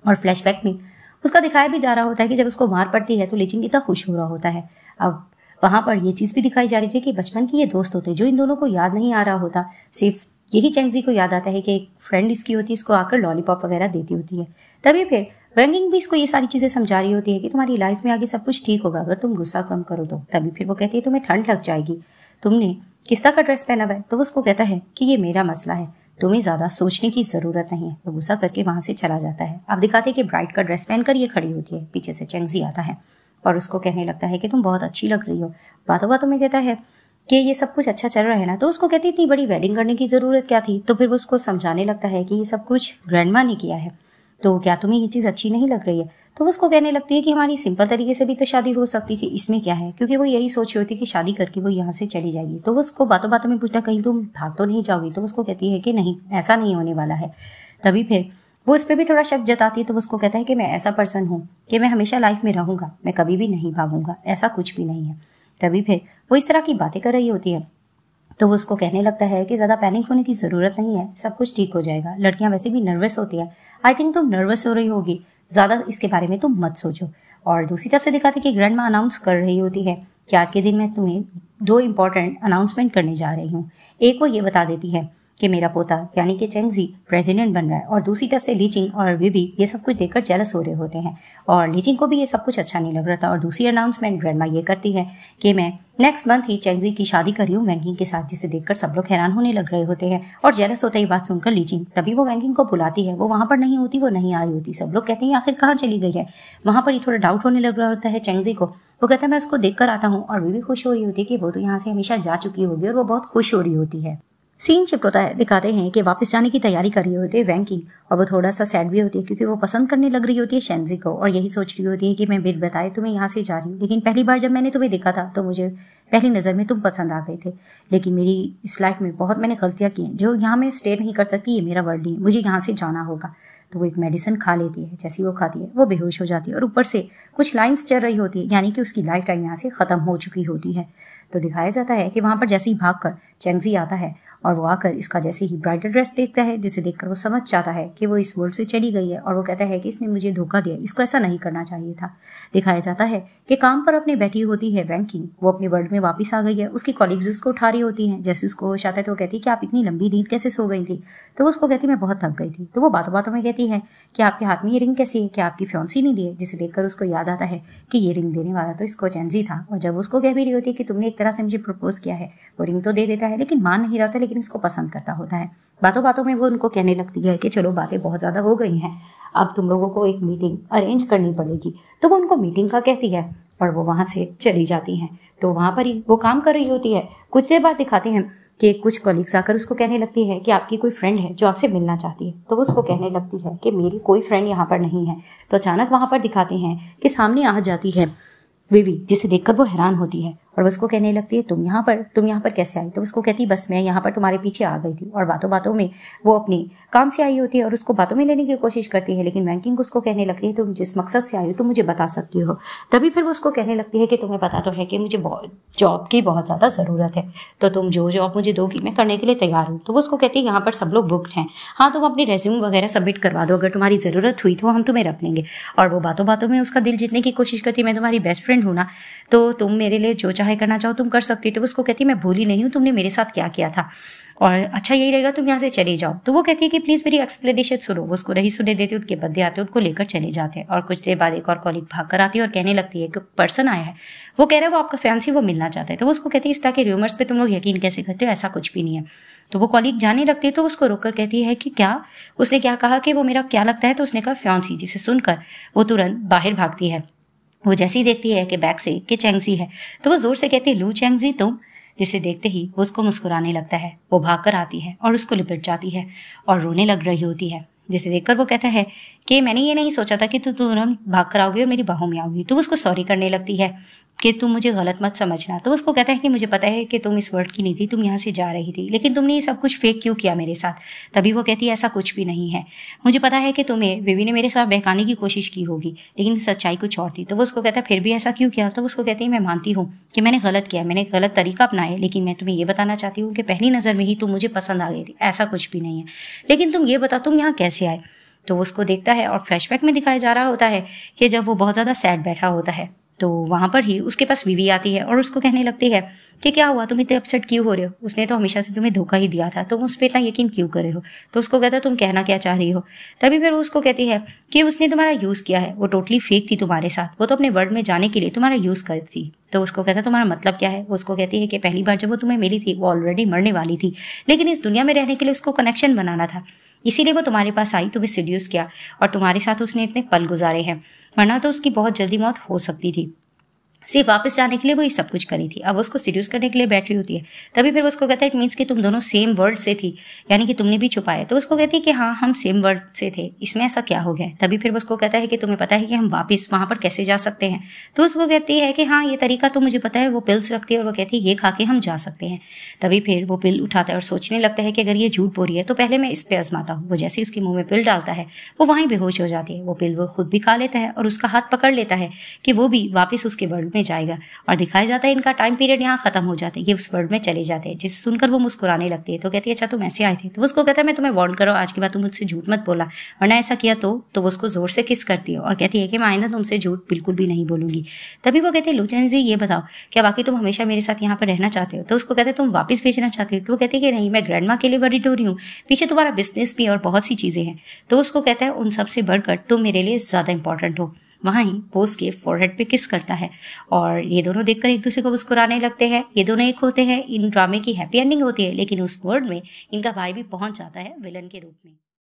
और फ्लैशबैक में उसका दिखाया भी जा रहा होता है कि जब उसको मार पड़ती है तो लीचिंग कितना खुश हो रहा होता है। अब वहाँ पर ये चीज़ भी दिखाई जा रही थी कि बचपन की ये दोस्त होते जो इन दोनों को याद नहीं आ रहा होता, सिर्फ यही चैंगजी को याद आता है कि एक फ्रेंड इसकी होती है, इसको आकर लॉलीपॉप वगैरह देती होती है। तभी फिर बैंकिंग भी इसको ये सारी चीज़ें समझा रही होती है कि तुम्हारी लाइफ में आगे सब कुछ ठीक होगा अगर तुम गुस्सा कम करो तो। तभी फिर वो कहती है तुम्हें ठंड लग जाएगी, तुमने किस तरह का ड्रेस पहना हुआ है? तो उसको कहता है कि ये मेरा मसला है, तुम्हें ज़्यादा सोचने की ज़रूरत नहीं है। वो गुस्सा करके वहाँ से चला जाता है। अब दिखाते हैं कि ब्राइड का ड्रेस पहनकर ये खड़ी होती है, पीछे से चैंगजी आता है और उसको कहने लगता है कि तुम बहुत अच्छी लग रही हो। बातों बातों में कहता है कि ये सब कुछ अच्छा चल रहा है ना। तो उसको कहती इतनी बड़ी वेडिंग करने की ज़रूरत क्या थी? तो फिर वो उसको समझाने लगता है कि ये सब कुछ ग्रैंडमा ने किया है, तो क्या तुम्हें ये चीज़ अच्छी नहीं लग रही है? तो उसको कहने लगती है कि हमारी सिंपल तरीके से भी तो शादी हो सकती थी, इसमें क्या है? क्योंकि वो यही सोच रही होती कि शादी करके वो यहाँ से चली जाएगी। तो उसको बातों बातों में पूछता कहीं तुम भाग तो नहीं जाओगी? तो उसको कहती है कि नहीं, ऐसा नहीं होने वाला है। तभी फिर वो इस पर भी थोड़ा शक जताती है। तो उसको कहता है कि मैं ऐसा पर्सन हूँ कि मैं हमेशा लाइफ में रहूँगा, मैं कभी भी नहीं भागूंगा, ऐसा कुछ भी नहीं है। तभी फिर वो इस तरह की बातें कर रही होती है तो वो उसको कहने लगता है कि ज़्यादा पैनिक होने की ज़रूरत नहीं है, सब कुछ ठीक हो जाएगा। लड़कियां वैसे भी नर्वस होती हैं, आई थिंक तुम नर्वस हो रही होगी, ज़्यादा इसके बारे में तुम मत सोचो। और दूसरी तरफ से दिखाते कि ग्रैंडमा अनाउंस कर रही होती है कि आज के दिन मैं तुम्हें 2 इंपॉर्टेंट अनाउंसमेंट करने जा रही हूँ। एक वो ये बता देती है कि मेरा पोता यानी कि चैंगजी प्रेसिडेंट बन रहा है और दूसरी तरफ से लीचिंग और विबी ये सब कुछ देखकर जेलस हो रहे होते हैं और लीचिंग को भी ये सब कुछ अच्छा नहीं लग रहा था। और दूसरी अनाउंसमेंट ग्रैंडमा ये करती है कि मैं नेक्स्ट मंथ ही चैंगजी की शादी कर रही हूँ वैंकिंग के साथ, जिसे देखकर सब लोग हैरान होने लग रहे होते हैं और जेलस होता है ये बात सुनकर लीचिंग। तभी वो वैंकिंग को बुलाती है, वो वहाँ पर नहीं होती, वो नहीं आ रही होती। सब लोग कहते हैं आखिर कहाँ चली गई है। वहाँ पर ही थोड़ा डाउट होने लग रहा होता है चैंगजी को। वो कहता है मैं उसको देख कर आता हूँ और वो भी खुश हो रही होती है कि वो तो यहाँ से हमेशा जा चुकी होगी और वो बहुत खुश हो रही होती है। सीन शिफ्ट होता है, दिखाते हैं कि वापस जाने की तैयारी कर रही होती है वैंकी और वो थोड़ा सा सैड भी होती है क्योंकि वो पसंद करने लग रही होती है चैंगजी को और यही सोच रही होती है कि मैं बिन बताए तुम्हें यहाँ से जा रही हूँ, लेकिन पहली बार जब मैंने तुम्हें देखा था तो मुझे पहली नज़र में तुम पसंद आ गए थे, लेकिन मेरी इस लाइफ में बहुत मैंने गलतियाँ की हैं जो यहाँ मैं स्टे नहीं कर सकती, ये मेरा वर्ड नहीं है, मुझे यहाँ से जाना होगा। तो वो एक मेडिसिन खा लेती है, जैसी वो खाती है वो बेहोश हो जाती है और ऊपर से कुछ लाइंस चल रही होती है यानी कि उसकी लाइफ टाइम यहाँ से ख़त्म हो चुकी होती है। तो दिखाया जाता है कि वहाँ पर जैसे ही भागकर चैंगजी आता है और वो आकर इसका जैसे ही ब्राइडल ड्रेस देखता है जिसे देखकर वो समझ जाता है कि वो इस वर्ल्ड से चली गई है और वो कहता है कि इसने मुझे धोखा दिया, इसको ऐसा नहीं करना चाहिए था। दिखाया जाता है कि काम पर अपने बैठी होती है वैंकिंग, वो अपने वर्ल्ड में वापस आ गई है। उसकी कॉलीग्स उसको उठा रही होती हैं। जैसे उसको होश आता है तो वो कहती है कि आप इतनी लंबी नींद कैसे सो गई थी। तो वो उसको कहती मैं बहुत थक गई थी। तो वो बातों बातों में कहती है कि आपके हाथ में ये रिंग कैसी है, क्या आपकी फियांसी नहीं दी है। जिसे देखकर उसको याद आता है कि ये रिंग देने वाला तो इसको चैंजी था। और जब उसको कह भी रही होती है कि तुमने एक तरह से मुझे प्रपोज किया है, वो रिंग तो दे देता है लेकिन मान नहीं रहा होता, लेकिन इसको पसंद करता होता है। बातों बातों में वो उनको कहने लगती है कि चलो बातें बहुत ज़्यादा हो गई हैं, अब तुम लोगों को एक मीटिंग अरेंज करनी पड़ेगी। तो वो उनको मीटिंग का कहती है और वो वहाँ से चली जाती हैं। तो वहाँ पर ही वो काम कर रही होती है। कुछ देर बाद दिखाते हैं कि कुछ कॉलीग्स आकर उसको कहने लगती है कि आपकी कोई फ्रेंड है जो आपसे मिलना चाहती है। तो वो उसको कहने लगती है कि मेरी कोई फ्रेंड यहाँ पर नहीं है। तो अचानक वहाँ पर दिखाते हैं कि सामने आ जाती है विवी, जिसे देखकर वो हैरान होती है और वो उसको कहने लगती है तुम यहाँ पर कैसे आई। तो उसको कहती बस मैं यहाँ पर तुम्हारे पीछे आ गई थी। और बातों बातों में वो अपनी काम से आई होती है और उसको बातों में लेने की कोशिश करती है, लेकिन वैंकिंग उसको कहने लगती है तुम जिस मकसद से आई हो तुम मुझे बता सकती हो। तभी फिर वो उसको कहने लगती है कि तुम्हें पता तो है कि मुझे जॉब की बहुत ज़्यादा ज़रूरत है, तो तुम जो जॉब मुझे दोगी मैं करने के लिए तैयार हूँ। तो वो उसको कहती है यहाँ पर सब लोग बुक्ड हैं, हाँ तुम अपनी रेज्यूम वगैरह सबमिट करवा दो, अगर तुम्हारी ज़रूरत हुई तो हम तुम्हें रख लेंगे। और वो बातों बातों में उसका दिल जीतने की कोशिश करती है, मैं तुम्हारी बेस्ट फ्रेंड हूँ ना, तो तुम मेरे लिए जो चाहे करना चाहो तुम कर सकती हो। तो उसको कहती है मैं भूली नहीं हूँ तुमने मेरे साथ क्या किया था, और अच्छा यही रहेगा तुम यहाँ से चली जाओ। तो वो कहती है कि प्लीज़ मेरी एक्सप्लेनेशन सुनो। वो उसको नहीं सुने देती, उनके बदले आते उनको लेकर चले जाते हैं। और कुछ देर बाद एक और कॉलीग भाग कर आती है और कहने लगती है कि पर्सन आया है, वो कह रहा है वो आपका फैंसी वो मिलना चाहता है। तो वो उसको कहती है इस तरह के रूमर्स पे तुम लोग यकीन कैसे करते हो, ऐसा कुछ भी नहीं है। तो वो कॉलीग जाने लगती है तो उसको रोककर कहती है कि क्या, उसने क्या कहा कि वो मेरा क्या लगता है। तो उसने कहा फ्यांसी, जिसे सुनकर वो तुरंत बाहर भागती है। वो जैसे ही देखती है कि बैग से कि चैंगजी है तो वो जोर से कहती है लू चैंगजी तुम, जिसे देखते ही वो उसको मुस्कुराने लगता है। वो भागकर आती है और उसको लिपट जाती है और रोने लग रही होती है। जिसे देखकर वो कहता है कि मैंने ये नहीं सोचा था कि तू तुरंत भाग कर आओगी और मेरी बाहों में आओगी। तो उसको सॉरी करने लगती है कि तुम मुझे गलत मत समझना। तो उसको कहता है कि मुझे पता है कि तुम इस वर्ल्ड की नहीं थी, तुम यहाँ से जा रही थी, लेकिन तुमने ये सब कुछ फेक क्यों किया मेरे साथ। तभी वो कहती है ऐसा कुछ भी नहीं है, मुझे पता है कि तुम्हें विवी ने मेरे खिलाफ बहकाने की कोशिश की होगी, लेकिन सच्चाई कुछ और थी। तो वो उसको कहता है फिर भी ऐसा क्यों किया। तो उसको कहती है मैं मानती हूँ कि मैंने गलत किया, मैंने गलत तरीका अपनाया, लेकिन मैं तुम्हें ये बताना चाहती हूँ कि पहली नज़र में ही तुम मुझे पसंद आ गई थी, ऐसा कुछ भी नहीं है। लेकिन तुम ये बताओ तुम यहाँ कैसे आए। तो वो उसको देखता है और फ्लैशबैक में दिखाया जा रहा होता है कि जब वो बहुत ज़्यादा सैड बैठा होता है तो वहाँ पर ही उसके पास विवी आती है और उसको कहने लगती है कि क्या हुआ, तुम इतने अपसेट क्यों हो रहे हो, उसने तो हमेशा से तुम्हें धोखा ही दिया था, तुम उस पर इतना यकीन क्यों कर रहे हो। तो उसको कहता है तुम कहना क्या चाह रही हो। तभी फिर वो उसको कहती है कि उसने तुम्हारा यूज़ किया है, वो टोटली फेक थी तुम्हारे साथ, वो तो अपने वर्ल्ड में जाने के लिए तुम्हारा यूज़ करती थी। तो उसको कहता है तुम्हारा मतलब क्या है। वो उसको कहती है कि पहली बार जब वो तुम्हें मिली थी वो ऑलरेडी मरने वाली थी, लेकिन इस दुनिया में रहने के लिए उसको कनेक्शन बनाना था, इसीलिए वो तुम्हारे पास आई, तुम्हें सीड्यूस किया और तुम्हारे साथ उसने इतने पल गुजारे हैं, वरना तो उसकी बहुत जल्दी मौत हो सकती थी। सिर्फ वापस जाने के लिए वो ये सब कुछ करी थी। अब उसको सीड्यूस करने के लिए बैठी होती है। तभी फिर वो उसको कहता है इट मीन्स कि तुम दोनों सेम वर्ल्ड से थी, यानी कि तुमने भी छुपाया। तो उसको कहती है कि हाँ हम सेम वर्ल्ड से थे, इसमें ऐसा क्या हो गया। तभी फिर वो उसको कहता है कि तुम्हें पता है कि हम वापस वहां पर कैसे जा सकते हैं। तो उसको कहती है कि हाँ ये तरीका तो मुझे पता है। वो पिल्स रखती है और वो कहती है ये खा के हम जा सकते हैं। तभी फिर वो पिल उठाता है और सोचने लगता है कि अगर ये झूठ बोल रही है तो पहले मैं इस पे आजमाता हूँ। वो जैसे ही उसके मुंह में पिल डालता है वो वहीं बेहोश हो जाती है। वो पिल वो खुद भी खा लेता है और उसका हाथ पकड़ लेता है कि वो भी वापस उसके वर्ल्ड में जाएगा। और दिखाया जाता है इनका टाइम पीरियड यहाँ खत्म हो जाता है, ये उस वर्ल्ड में चले जाते हैं। जिसे सुनकर वो मुस्कुराने लगती है। तो कहती है अच्छा तुम ऐसे आए थे। तो उसको कहता है मैं तुम्हें वार्न करो आज के बाद तुम मुझसे झूठ मत बोला, वरना ऐसा किया तो वो उसको जोर से किस करती है और कहती है कि मैं आइंदा तुमसे झूठ बिल्कुल भी नहीं बोलूंगी। तभी वो कहते हैं लूचेन जी ये बताओ क्या बाकी तुम हमेशा मेरे साथ यहाँ पर रहना चाहते हो। तो उसको कहते हैं तुम वापस भेजना चाहते हो। तो वो कहते हैं कि नहीं, मैं ग्रैंडमा के लिए वरीड हो रही हूँ, पीछे तुम्हारा बिजनेस भी और बहुत सी चीजें हैं। तो उसको कहता है उन सबसे बढ़कर तुम मेरे लिए ज्यादा इंपॉर्टेंट हो। वहाँ ही वो उसके फोरहेड पे किस करता है और ये दोनों देखकर एक दूसरे को मुस्कुराने लगते हैं। ये दोनों एक होते हैं। इन ड्रामे की हैप्पी एंडिंग होती है, लेकिन उस वर्ल्ड में इनका भाई भी पहुंच जाता है विलन के रूप में।